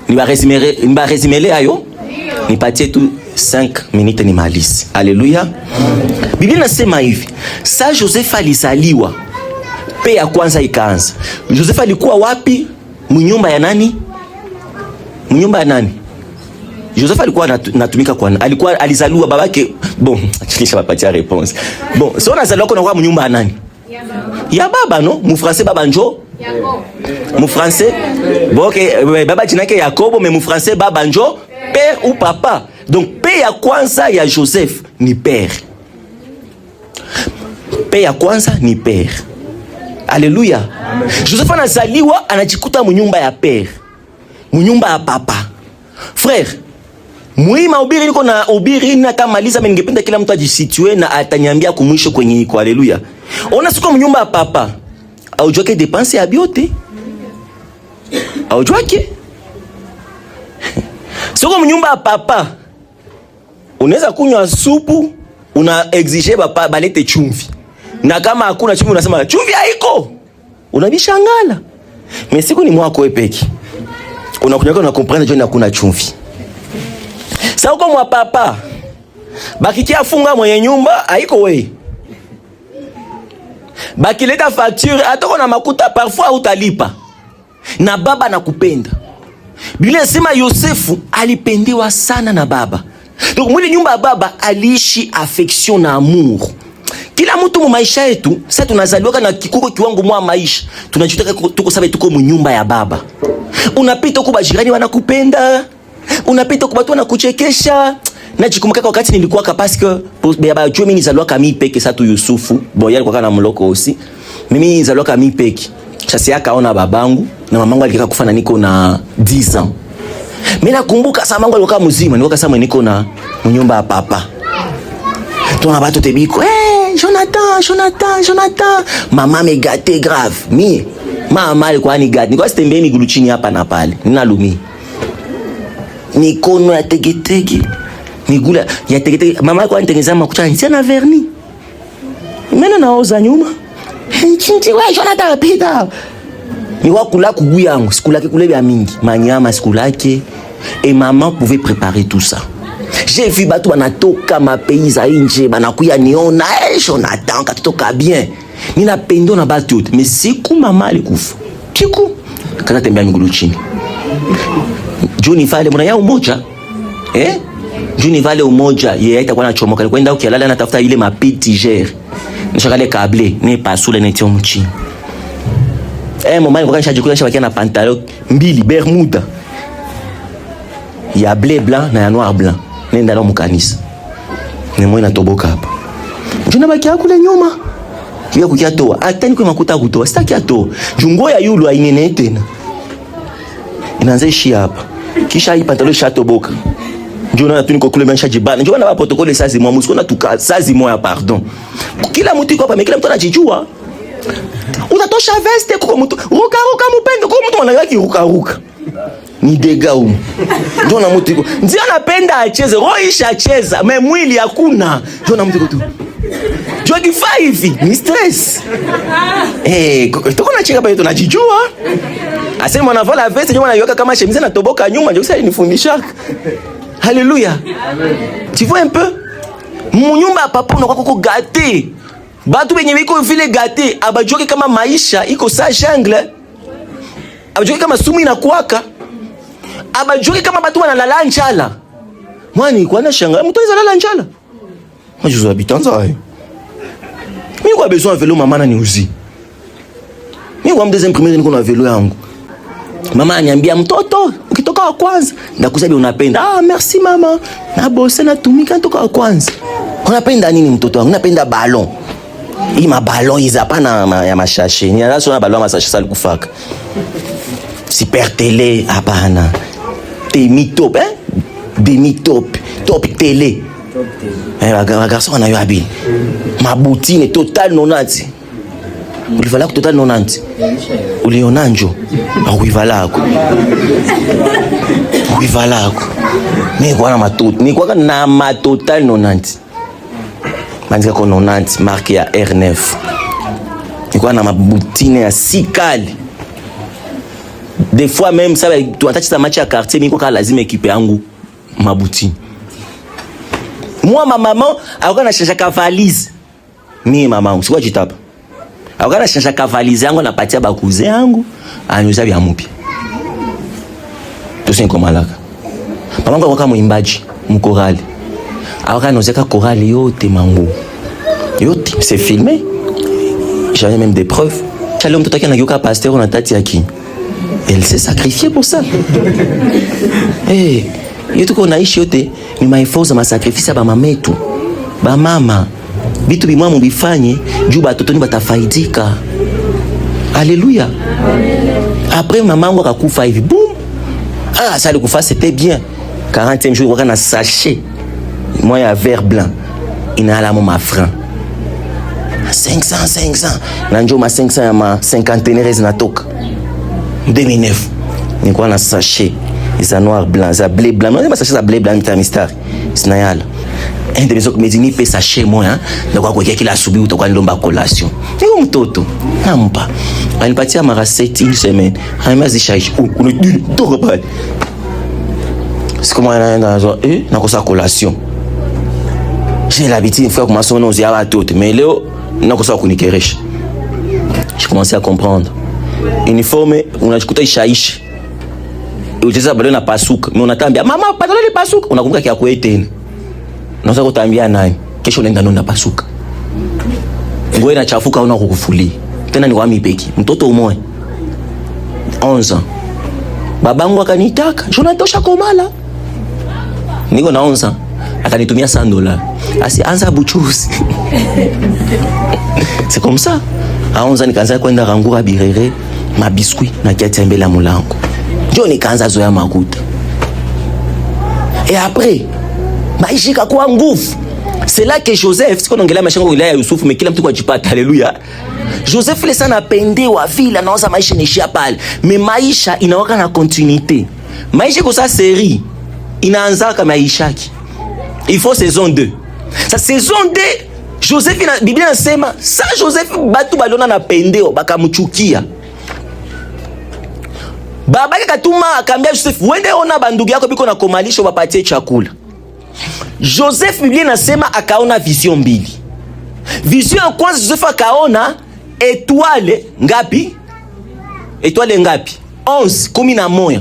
A: Ni ba resume ayo? Nipatie tu 5 minutes ni malisi. Alléluia. Biblia inasema hivi, sa Joseph alizaliwa, P ya kwanza ikaanza. Joseph alikuwa wapi? Mnyumba ya nani? Mnyumba ya nani? Joseph alikuwa natumika kwa alikuwa alizaliwa babake. Bon, achilisha bapatia réponse. Bon, so nazaliwa kwa mnyumba ya nani? Ya baba, no? Mu français baba njo? Jacob. Mu français? Bon, okay, baba jina yake Yakobo, mais mu français baba njo père ou papa. Donc père ya kwanza ya Joseph ni père. Père ya kwanza ni père. Alléluia. Joseph anazaliwa anajikuta mnyumba ya père. Mnyumba ya papa. Frère, muima ubiri niko na ubiri na tamaliza, mimi ningependa kila mtu ajisitue na ataniambia kumwisho kwenye iko. Haleluya. Ona siko mnyumba ya papa. Aujua ke dépense ya biote? Aujua ke? Siko mnyumba ya papa. Unaweza kunywa supu, una exige papa balete chumvi. Na kama hakuna chumvi unasema chumvi haiko. Unabishangala. Mais siku ni mwako wewe peki. Unakunyaka na comprendre joni hakuna chumvi. Sasa uko mwa papa. Bakikia funga mwenye nyumba haiko wewe. Bakileta facture atoko na makuta parfois utalipa. Na baba nakupenda. Biblia inasema Yosefu alipendewa sana na baba. Donc mwili nyumba ya baba aliishi affection na amour. Kila mtu mu maisha yetu, sasa tunazaliwa na kikuko kiwango mwa maisha. Tunajitaka tuko sababu tuko mu nyumba ya baba. Unapita huko bajirani wanakupenda. Unapita huko watu wanakuchekesha. Najikumbuka wakati nilikuwa parce que baba juu mimi nizaliwa kama peke sasa tu Yusufu. Boya alikuwa kana mloko aussi. Mimi nizaliwa kama peke. Sasa akaona babangu na mamangu alikaka kufa na niko na 10 ans. Mimi nakumbuka sasa mamangu alikuwa mzima, nilikuwa kama niko na nyumba ya papa. Tuna bato tebiko, Jonathan. Mama me gâté grave. Mama alikuwa ni gâté. Nilikuwa sitembeni gulu chini hapa na pale. Ninalumi. Mikono ya tegetege. Migula ya tegetege. Mama alikuwa anitengeneza makucha ntia na verni. Mimi naoza nyuma. Chinti wewe Jonathan pita. Ni wakula kugu yangu, sikulake kule bya mingi. Manyama sikulake. Et maman pouvait préparer tout ça. J'ai vu batu banatoka ma pays za nje banakuya niona Jonathan katoka bien. Nina pendo na batu yote, mais siku mama alikufa. Kiku kana tembea migulu chini. Juni vale mwana ya umoja. Juni vale umoja yeye itakuwa anachomoka kwenda ukilala na tafuta ile mapiti tigere. Nishakale kable ne pasule ne tion chini. Mama alikuwa anashajikuta shabakia na pantalon mbili bermuda. ya bleu blanc na ya noir blanc. Nenda na mkanisa. Ni mwe na toboka hapa. Njona baki kule nyuma. Kia kukia toa. Atani kwa makuta kutoa. Sitaki atoa. Jungo ya yulu ainene tena. Inaanza ishi hapa. Kisha hii pantalo shatoboka. Njona tu niko kule mensha jibana. Njona na protokole sazi mwa musikona tuka sazi moya pardon. Kila mtu iko hapa kila mtu anajijua. Unatosha veste kwa mtu. Ruka mpendo kwa mtu anayaki ruka. Ni dega huko. Njona mtu iko. Ndio anapenda acheze. Roho isha acheza. Mwili hakuna. Njona mtu iko tu. Jogi 5 ni stress. Toko na cheka bado tunajijua. Asema anavala veste nyuma anaiweka kama chemise na toboka nyuma ndio sasa nifundisha. Alléluia. Tu vois un peu? Munyumba papa unakuwa kuko gâté. Batu benye biko vile gâté, abajoke kama maisha iko sa jungle. Abajoke kama sumu inakuwaka. Abajoke kama batu wanalala njala. Mwani kwa na shanga, mtu anaweza lala njala. Moi je suis habitant ça. Mimi kwa besoin vélo mama na niuzi. Mimi kwa mdeuxième premier niko na vélo yangu. Mama ananiambia mtoto, ukitoka wa kwanza, ndakusabi unapenda. Ah merci mama. Na bosse na tumika toka wa kwanza. Unapenda nini mtoto wangu? Unapenda ballon. Hii maballon hizo pana ya mashashe. Ni alaso na ballon masashe sali kufaka. Super télé hapana. Demi top Demi top. Top télé. Les garçons on a eu habile. Ma boutine total 90. Ulivala total 90. Ulionanjo. Uivalako. Ni kwa na matoto. Ni kwa na matotal 90. Manzika ko 90 marque ya R9. Ni kwa na maboutine ya sikali. Des fois même ça tu attaches ta match à quartier mais kwa lazima équipe yangu maboutine. Moi ma maman akona changer ka valise. Mimi maman sikuwa jitapa. Akona changer ka valise yangu napatia ba cousin yangu anyuza bya mupi. Tusi ngoma laka. Maman kwa kama mwimbaji mkorali. Akona nozeka chorale yote mango. Yote c'est filmé. J'avais même des preuves. Chalom mtoto yake anayoka pasteur na tati yake. Elle s'est sacrifiée pour ça. Yetu ko naishi yote ni maifoza masakrifisi ba mametu. Ba mama. Bitu bimwa mbifanye juu batoto ni batafaidika. Alléluia. Après maman akakufa hivi boum. Ah ça le kufa c'était bien. 40e jour on a sachet. Moi ya vert blanc. Inala ma franc. 500 nanjo ma 500 ya ma 50 zinatoka 2009 nilikuwa na sachet za noir blanc za bleu blanc non ma sachet za bleu blanc mtamistari sinayala ende bezo kumezini pe sachet moya na kwa kuwekea kila asubuhi utakuwa nilomba collation niko mtoto nampa alipatia mara 7 une semaine haimazi shaishi unadini toka pale siku moja naenda na kosa collation j'ai l'habitude faire comme ça on ose à tout mais leo nakosa kunikeresha. Je commençais à comprendre. Uniforme unajikuta ishaishi. Ucheza bado na pasuka. Mimi unatambia mama patalo ni pasuka. Unakumbuka kia kwa tena. Unaweza kutambia nani? Kesho unaenda nona pasuka. Nguo inachafuka una kukufulia. Tena ni kwa mimi peki. Mtoto umoe. 11 ans. Babangu akanitaka. Jonatosha komala. Niko na 11 ans. Akanitumia $100. Asi anza buchuzi. C'est comme ça. À 11 ans nikaanza kwenda rangura birere ma biscuit na kiatia mbele mulango. Ndio nikaanza zoea makuta. Et après, maisha kwa nguvu. C'est là que Joseph, siko naongelea maisha yangu ile ya Yusufu, mais kila mtu kwa jipata. Haleluya. Joseph ile sana pendewa vile anaanza maisha nishia pale. Mais maisha inawaka na continuité. Maisha kwa sa série inaanza kama maishaki. Il faut saison 2. Sa saison 2 Joseph na Biblia inasema sa Joseph batu balona na pendeo bakamchukia. Baba yake katuma akaambia Joseph wende ona bandugu yako biko na komalisho bapatie chakula. Joseph Biblia inasema akaona vision mbili. Vision ya kwanza Joseph akaona étoile ngapi? Étoile ngapi? 11 11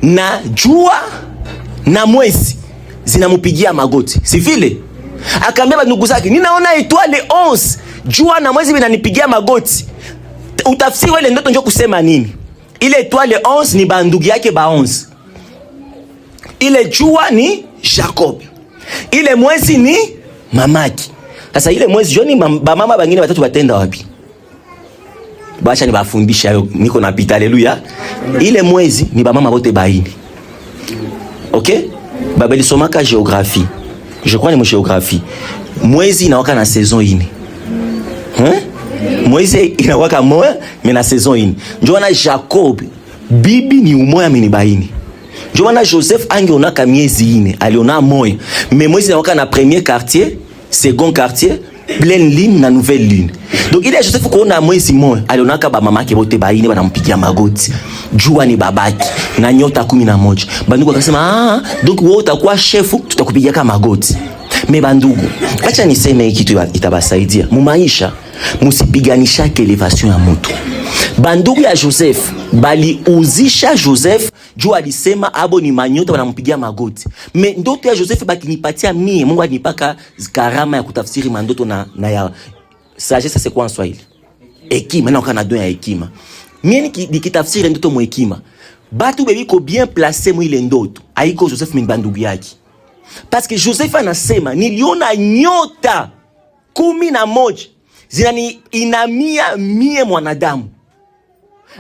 A: na jua na mwezi zinamupigia magoti. Si vile? Akaambia ndugu zake, ninaona étoile 11, jua na mwezi vinanipigia magoti. Utafsiri ile ndoto njoo kusema nini? Ile étoile 11 ni bandugu yake ba 11. ile jua ni Jacob, ile mwezi ni mamaki. Sasa ile mwezi joni mama bangine batatu batenda wapi? Bacha ni bafundisha yo, niko napita. Haleluya. Ile mwezi ni bamama bote baini. OK? Babeli somaka géographie. Je crois ni géographie. Mwezi inawaka na saison ine. Mwezi inawaka moya mais na saison ine. Njo na Jacob bibi ni umoya mini baini. Njo na Joseph angeonaka miezi ine, aliona moya. Mais mwezi inawaka na premier quartier, second quartier, pleine lune na nouvelle lune. Donc il y a Joseph kuona mwezi moya, alionaka ba mamake bote baini banampigia magoti. Jua ni babaki na nyota 11. Bandugu akasema donc wewe utakuwa chef, tutakupigia kama magoti. Me bandugu, acha niseme hiki kitu itabasaidia. Mu maisha musipiganisha elevation ya mtu. Bandugu ya Joseph bali uzisha Joseph juu alisema abo ni manyota wanampigia magoti. Me ndoto ya Joseph bakinipatia mie, Mungu anipaka karama ya kutafsiri mandoto na ya sagesse. C'est quoi en Swahili? Hekima. Na ukana don ya hekima. Mie nikitafsiri ndoto mu hekima. Batu bebiko bien placé mu ile ndoto. Haiko Joseph min bandugu yake. Parce que Joseph anasema niliona nyota 11 zinani inamia mie mwanadamu.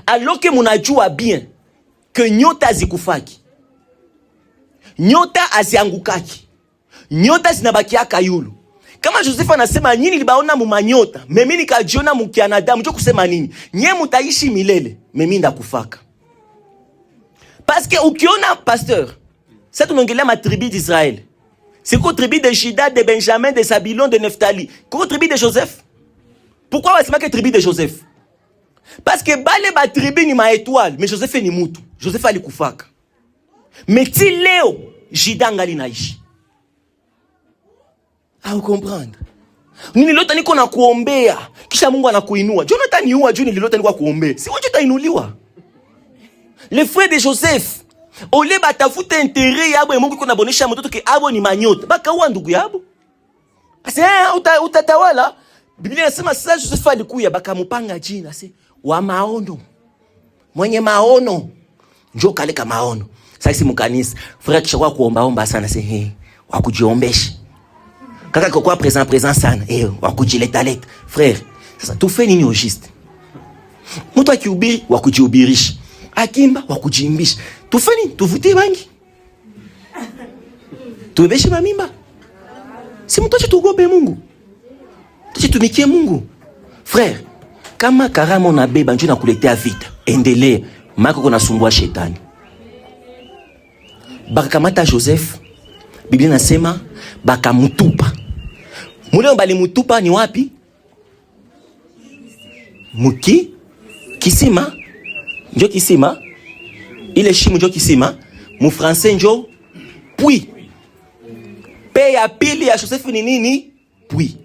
A: Alors que munajua bien que nyota zikufaki, nyota aziangukaki, nyota zinabakiaka yulu. Kama Joseph anasema nyini libaona mumanyota, mimi nikajiona mukianadamu, njo kusema nini? Nye mutaishi milele, mimi ndakufaka. Parce que ukiona pasteur, ça tunongelea ma tribu d'Israël. C'est quoi tribu de Juda, de Benjamin, de Zabulon, de Nephtali? Quoi tribu de Joseph? Pourquoi on sait que tribu de Joseph? Parce que bale ba tribu ni ma étoile, mais Joseph ni mutu. Joseph alikufaka. Mais ti leo Juda ngali naishi. Au comprendre? Nililota niko na kuombea, kisha Mungu anakuinua. Jonathan niua juu nililota niko kuombea. Si wewe utainuliwa. Les frères de Joseph, ole batafuta intérêt yabo ya Mungu iko nabonesha mtoto ke abo ni manyota. Baka uwa ndugu yabo. Asa utatawala. Biblia inasema sasa Joseph alikuya bakamupanga jina ase wa maono. Mwenye maono njoo kaleka maono. Sasa mkanisa frère kishakuwa kuombaomba sana se wakujiombesha. Kaka kwa présent sana wakujileta leta. Frère, sasa tufe nini au juste? Mtu akihubiri wakujihubirisha. Akimba wakujiimbisha. Tufe nini? Tuvutie bangi. Tuebeshe mamimba. Si mtu acha tuogope Mungu. Tumikie Mungu. Frère, kama karama unabeba njoo nakuletea vita, endelea. Mako kuna sumbua shetani. Bakakamata Joseph, Biblia inasema bakamutupa. Mule mbali mutupa ni wapi? Kisima. Njo kisima. Ile shimo njo kisima. Mu français njo puits. Pe ya pili ya Joseph ni nini? Puits.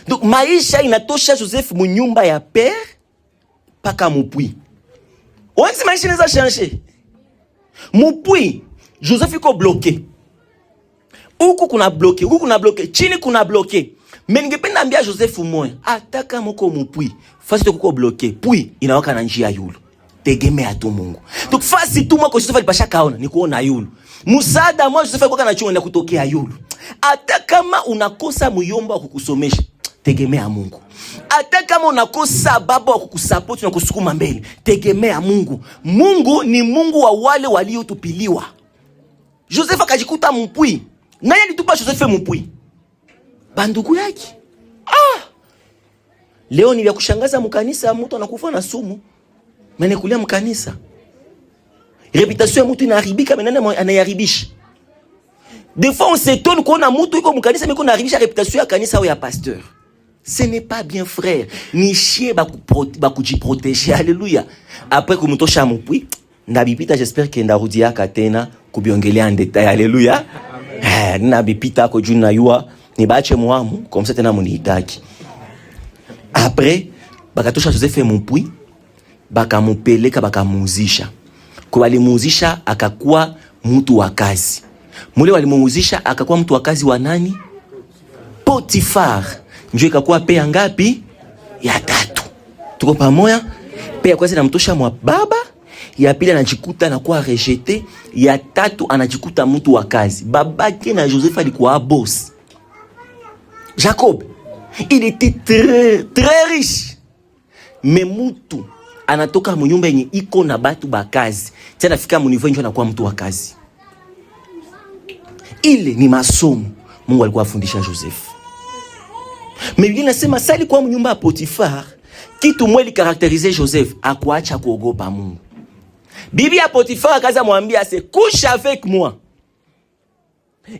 A: Donc maisha inatosha Joseph mu nyumba ya père paka mupui. Onzi maisha inaweza changer. Mupui Joseph iko bloqué. Huku kuna bloqué, chini kuna bloqué. Mais ningependa ambia Joseph moyo, ataka mko mupui. Fasi to kuko bloqué. Pui inawaka na njia yulu. Tegemea tu Mungu. Donc fasi tu mwako Joseph alipasha kaona ni kuona yulu. Musada mwa Joseph alikuwa anachunga na kutokea yulu. Hata kama unakosa muyomba wa kukusomesha, tegemea Mungu. Hata kama unakosa baba wa kukusupport na kusukuma mbele, tegemea Mungu. Mungu ni Mungu wa wale waliotupiliwa. Joseph akajikuta mpui. Nani alitupa Joseph mpui? Bandugu yake. Leo ni vya kushangaza mkanisa, mtu anakufa na sumu. Mene kulia mkanisa. Reputation ya mtu inaharibika, menene anaharibisha. Des fois on s'étonne qu'on a mtu iko mkanisa mais qu'on haribisha reputation ya kanisa au ya pasteur. Ce n'est pas bien, frère. Ni chie bakujiprotéger. Alléluia. Après kumutosha mpui, ndabipita j'espère que ndarudia katena kubiongelea en détail. Alléluia. Nabipita ko juna yua ni bache mwamu comme ça tena munihitaki. Après bakatosha Joseph mpui, bakamupeleka bakamuzisha. Kwa walimuuzisha akakuwa mtu wa kazi. Mule walimuuzisha akakuwa mtu wa kazi wa nani? Potifar. Njoo ikakuwa pea ngapi? Ya 3. Tuko pamoja? Pea kwanza inamtosha mwa baba, ya pili anajikuta anakuwa rejeté, ya tatu anajikuta mtu wa kazi. Babake na Joseph alikuwa boss. Jacob, il était très riche. Mais mtu anatoka munyumba yenye iko na batu ba kazi, tena fika mu niveau njo anakuwa mtu wa kazi. Ile ni masomo Mungu alikuwa afundisha Joseph. Mais Biblia inasema sali kwa mnyumba ya Potifar, kitu mweli karakterize Joseph, akuacha kuogopa Mungu. Bibi ya Potifar akaza mwambia se couche avec moi.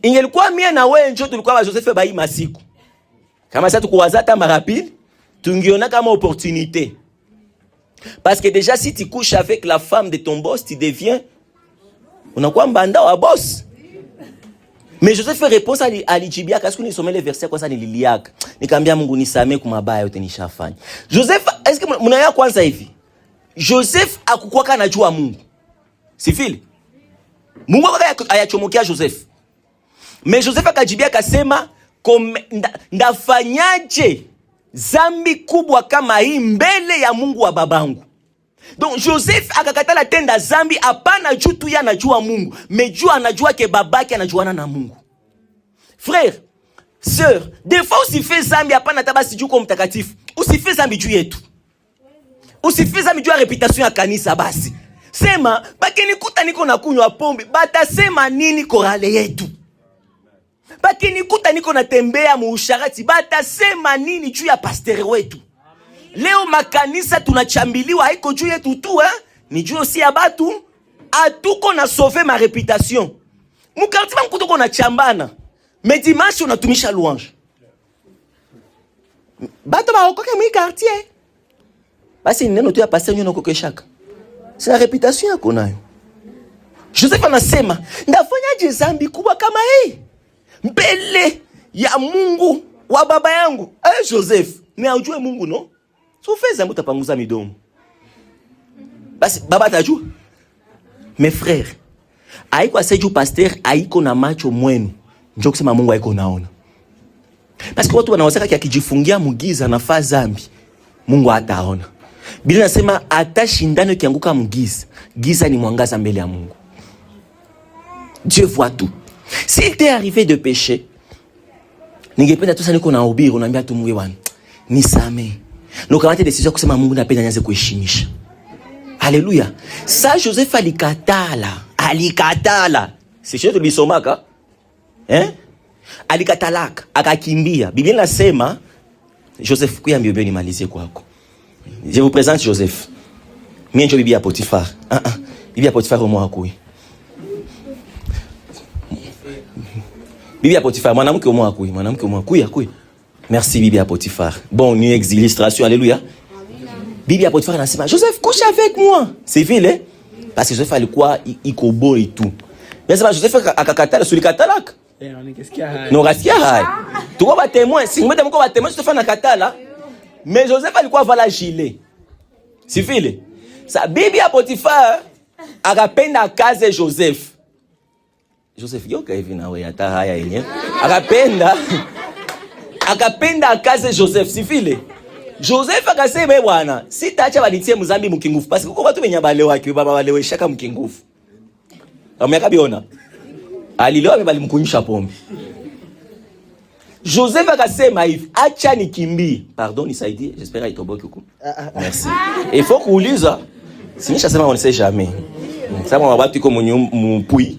A: Ingelikuwa mie na wewe njo tulikuwa ba Joseph ba hii masiku. Kama sasa tukuwazata marapide, tungiona kama opportunité. Parce que déjà si tu couches avec la femme de ton boss, tu deviens unakuwa mbanda wa boss. Mais Joseph fait réponse à Lijibia parce que nous sommes les versets kwa sana nililiaka. Nikamwambia Mungu nisamee kwa mabaya yote nishafanya. Joseph, est-ce que mnaya kwanza hivi? Joseph akukuwa kana jua Mungu. Si vile? Mungu ayachomokia Joseph. Mais Joseph akajibia akasema ndafanyaje zambi kubwa kama hii mbele ya Mungu wa babangu. Donc Joseph akakatala tenda zambi hapana juu tu anajua Mungu, mais juu anajua ke babake anajuana na Mungu. Frère, sœur, des fois usifanye zambi hapana tabasi juu kwa mtakatifu. Usifanye zambi juu yetu. Usifanye zambi juu ya reputation ya kanisa basi. Sema, bakinikuta niko na kunywa pombe, batasema nini korale yetu? Bakinikuta niko natembea muusharati, batasema nini juu ya pasteur wetu? Leo makanisa tunachambiliwa haiko juu yetu tu, ni juu aussi ya batu. Atuko na sauver ma réputation. Mukarti ba mkuto na chambana. Mais dimanche unatumisha louange. Batu ba okoke mu quartier. Basi neno tu ya pasteur nyo nakoke shaka. C'est la réputation yako nayo. Joseph anasema, ndafanyaje zambi kubwa kama hii mbele ya Mungu wa baba yangu? Joseph, ni aujue Mungu no? So fais zambi utapanguza midomo. Basi baba atajua. Mes frères, haiko aseju pasteur haiko na macho mwenu. Njoo kusema Mungu haiko naona. Parce que watu wanawazaka kijifungia mugiza na fa zambi, Mungu hataona. Biblia inasema hata shindano kianguka mugiza, giza ni mwangaza mbele ya Mungu. Dieu voit tout. S'il t'est arrivé de pécher, ningependa tu sana niko na ubiri unaambia tu Mungu wana nisamee. Na ukamate decision kusema Mungu napenda nianze kuheshimisha. Alléluia. Ça Joseph alikatala. Si chez tulisomaka. Alikatalaka, akakimbia. Biblia inasema Joseph kuya mbio nimalizie kwako. Je vous présente Joseph. Mimi ndio bibi ya Potifar. Bibi ya Potifar mwa akui. Bibi ya Potifar mwanamke mwa akui, akui. Merci Bibi ya Potifar. Bon, une illustration, alléluia. Bibi ya Potifar anasema Joseph couche avec moi. C'est vrai, parce que Joseph alikuwa iko beau et tout. Mais ça Joseph akakatala sulikatalaka. Non, kasikia hai. Tuko ba témoin, si mwete mko ba témoin Joseph anakatala. Mais Joseph alikuwa vala gilet. C'est vrai. Sa bibi ya Potifar akapenda kaze Joseph. Joseph yoka hivi na wewe hata haya yenyewe. Akapenda akaze Joseph, si vile. Joseph akasema bwana, sitaacha banitie mzambi mkingufu parce kuko watu wenye balewa ki baba balewe shaka mkingufu. Ameka biona. Alilewa bali mkunyisha pombe. Joseph akasema hivi, acha nikimbie. Pardon nisaidie, j'espère itoboke huko. Merci. Il faut kuuliza. Sinisha sema on ne sait jamais. Sasa wabatu iko mpui.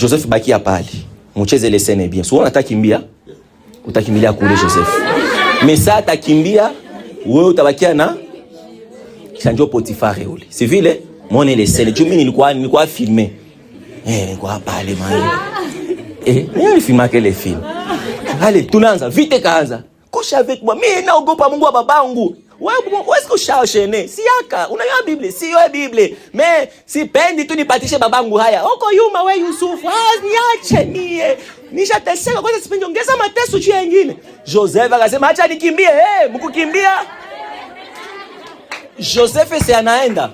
A: Joseph bakia pale. Mcheze les scènes bien. Souvent atakimbia, utakimbilia kule Joseph. Mais ça atakimbia, wewe utabakia na Chanjo Potifar yule. C'est vile, muone les scènes. Jumi nilikuwa filmer. Nilikuwa pale mali. Mimi filma kile film. Allez, tunaanza, vite kaanza. Couche avec moi. Mimi naogopa Mungu wa babangu. Wewe est-ce que shaushene? Si yaka, unayua Biblia, si yo Biblia. Mais si pendi tu nipatishe babangu haya. Oko yuma we Yusufu. Niache nie. Nishateseka kwanza sipendi ongeza mateso juu nyingine. Joseph akasema acha nikimbie. Mkukimbia. Joseph si anaenda.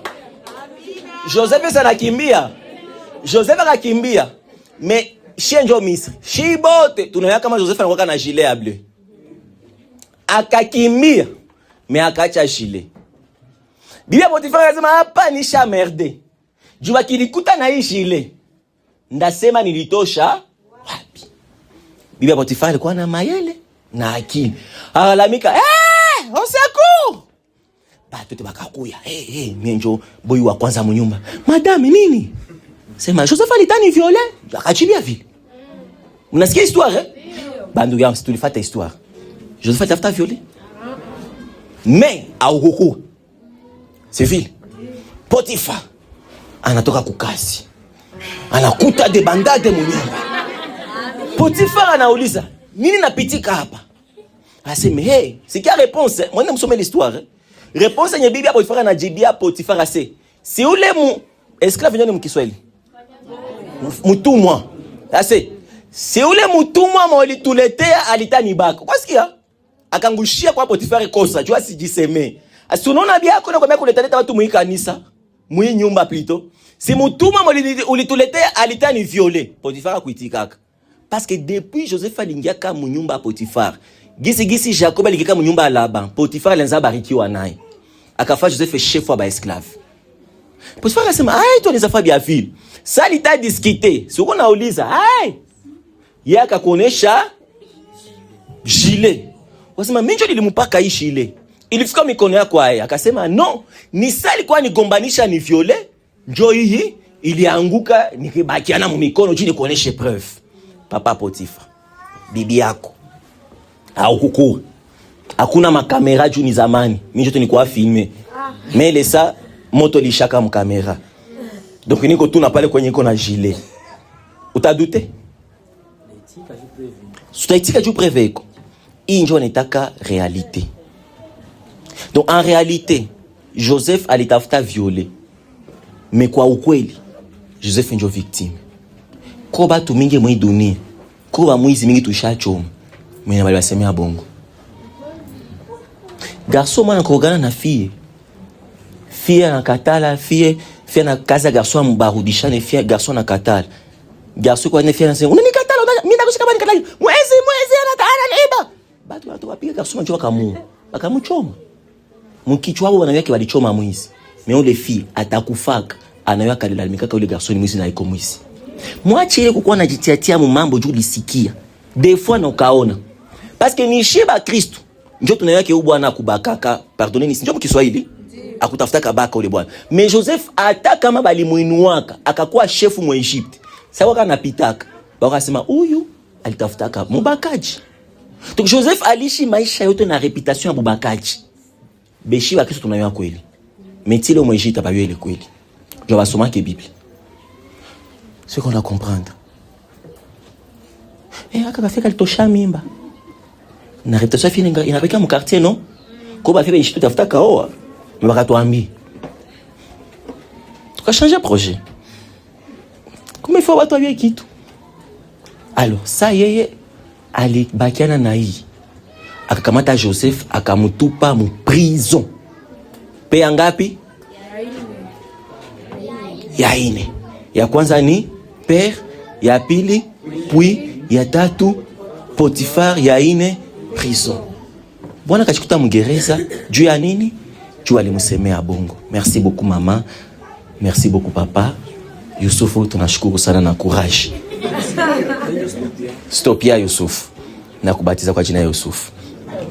A: Joseph si anakimbia. Joseph akakimbia. Mais shenjo Misri. Shibote tunaona kama Joseph anakuwa na gilet ya bleu. Akakimbia. Mais akacha gilet. Bibi ya Potifar akasema hapa nisha merde. Jua kilikuta na hii shile. Ndasema nilitosha wapi? Bibi ya Potifar alikuwa na mayele na akili. Alalamika, oseku! Batote bakakuya. Mienjo boy wa kwanza mnyumba. Madame nini? Sema Joseph alitani viole, akachibia vile. Mnasikia histoire? Bandu yangu tulifata histoire. Joseph atafuta viole. Mais au huku. C'est vile. Potifar anatoka kukazi. Anakuta de bandade mnyumba. Potifar anauliza, nini napitika hapa? Aseme, sikia réponse. Mwende msome l'histoire. Réponse yenye bibi ya Potifar anajibia Potifar ase. Si ule mu esclave nyoni mkiswahili. Mutumwa. Ase. Si ule mutumwa molituletea alitani bako. Kwa sikia? Akangushia kwa Potifar kosa. Jua sijiseme. Asi unaona biako na kwa miaka uletaleta watu mui kanisa. Mui nyumba plito. Si mutumwa molituletea alitani viole. Potifar akuitikaka. Parce que depuis Joseph alingiaka munyumba ya Potifar. Gisi Jacob alingiaka munyumba ya Laban. Potifar alenza barikiwa naye. Akafa Joseph chef wa ba esclave. Potifar akasema, tu anaweza fa bia vile. Sasa lita discuter. Si uko nauliza, yeye akakuonesha gilet. Wasema mimi ndio nilimpaka hii gilet. Ilifika mikono yako haya. Akasema no, ni sali kwa nigombanisha ni viole. Njoo hii ilianguka nikibakiana mu mikono juu nikuoneshe preuve. Papa Potifar, bibi yako au huku hakuna makamera juu ni zamani. Mimi jote nikuwa filmer. Mais lesa moto lishaka mkamera. Donc niko tu na pale kwenye iko na gilet. Utadute? Sutaitika juu preve iko. Hii ndio nataka réalité. Donc en réalité, Joseph alitafuta violer. Mais kwa ukweli, Joseph ndio victime. Ko batu mingi mwi dunia, ko ba mwizi mingi tushachoma. Mwenye bali basemea bongo. Garçon mwana kogana na fille. Fille anakatala, fille na kaza garçon mbarudishane, fille garçon anakatala. Garçon kwa ne fille anasema, "Unanikatala, mimi nakushika bani katala. Mwezi anataka niba." Batu watu wapiga garçon njoo kamu. Akamuchoma. Mkichwa wao wanawake walichoma mwizi. Mais les filles atakufaka, anawaka lilalimika kwa yule garçon ni mwizi na iko mwizi. Mwache ile kukuwa najitiatia mambo juu lisikia. Des fois na ukaona. Parce que ni sheba Kristo. Njoo tunayake huyu bwana kubakaka, pardonnez ni njoo mkiswahili. Akutafuta kabaka ule bwana. Mais Joseph ata kama balimuinuaka, akakuwa chef mu Egypte. Sawa kana pitaka. Bakasema huyu alitafutaka mubakaji. Donc Joseph alishi maisha yote na reputation ya mubakaji. Beshi wa Kristo tunayoa kweli. Metile mu Egypte ba yele kweli. Je vais sommer que Bible. Ce qu'on doit comprendre. Aka fait tosha mimba. Na reputation fini inapeka mu quartier non? Ko ba fait Egypte tafuta kaoa. Mais bakatuambi. Tu vas changer projet. Comment il faut watu wa kitu? Alors, ça yeye ali bakiana na hii. Akakamata Joseph akamutupa mu prison. Pe ngapi? Ya ine. Ya kwanza ni père, ya pili, puis ya tatu Potifar, ya ine prison. Bwana kachikuta mgereza juu ya nini? Juu alimsemea bongo. Merci beaucoup maman. Merci beaucoup papa. Yusufu tunashukuru sana na courage. Stopia Yusuf. Na kubatiza kwa jina Yusuf.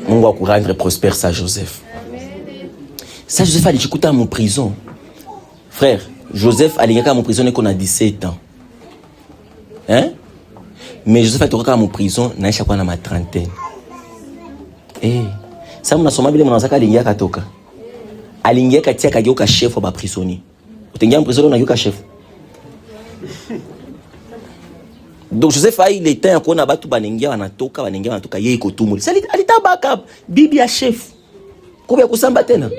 A: Mungu akurendre prospère sa Joseph. Sa Joseph alijikuta mu prison. Frère, Joseph alingaka mu prison qu'on a 17 ans. Hein? Mais Joseph atoka mu prison naisha kwa na ma trentaine. Ça mnasoma bile mnazaka alingaka toka. Alingaka tia kageuka chef wa prisonnier. Utengia mu prison na yuka chef. Donc Joseph a il était encore na batu banengia wanatoka yeye ko tumuli. Sali alitabaka bibi ya chef. Kwa kusamba tena.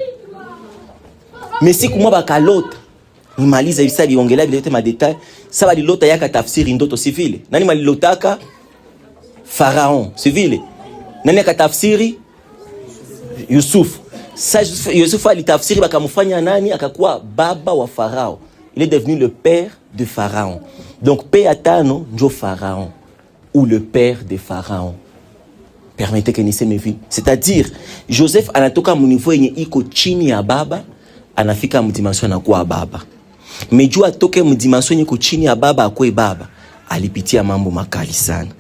A: Mais siku mwa bakalota. Nimaliza hivi sasa biongela bila yote ma detail. Sasa balilota yaka tafsiri ndoto civile. Nani malilotaka? Pharaon civile. Nani akatafsiri? Yusuf. Sasa Yusuf alitafsiri bakamfanya nani akakuwa baba wa Pharaon. Il est devenu le père de Pharaon. Donc père atano njo Pharaon ou le père de Pharaon. Permettez que nise me vie. C'est-à-dire Joseph anatoka mu niveau yenye iko chini ya baba anafika mdimension anakuwa baba. Mejua toke mdimension yuko chini ya baba akwe baba, alipitia mambo makali sana.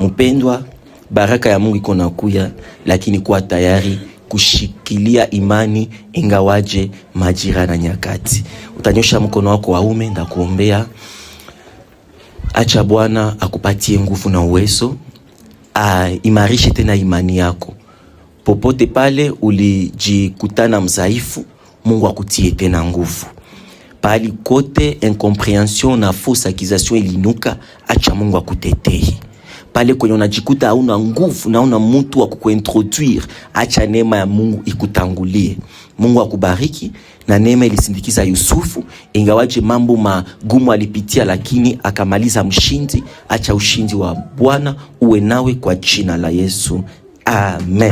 A: Mpendwa, baraka ya Mungu iko nakuya, lakini kuwa tayari kushikilia imani ingawaje majira na nyakati. Utanyosha mkono wako waume, ndakuombea. Acha Bwana akupatie nguvu na uwezo, imarishe tena imani yako. Popote pale ulijikutana mzaifu, Mungu akutie tena nguvu. Pali kote incompréhension na fausse accusation ilinuka, acha Mungu akutetee. Pale kwenye unajikuta hauna nguvu na una mtu wa kukuintroduire, acha neema ya Mungu ikutangulie. Mungu akubariki. Na neema ilisindikiza Yusufu, ingawaje mambo magumu alipitia, lakini akamaliza mshindi. Acha ushindi wa Bwana uwe nawe kwa jina la Yesu. Amen.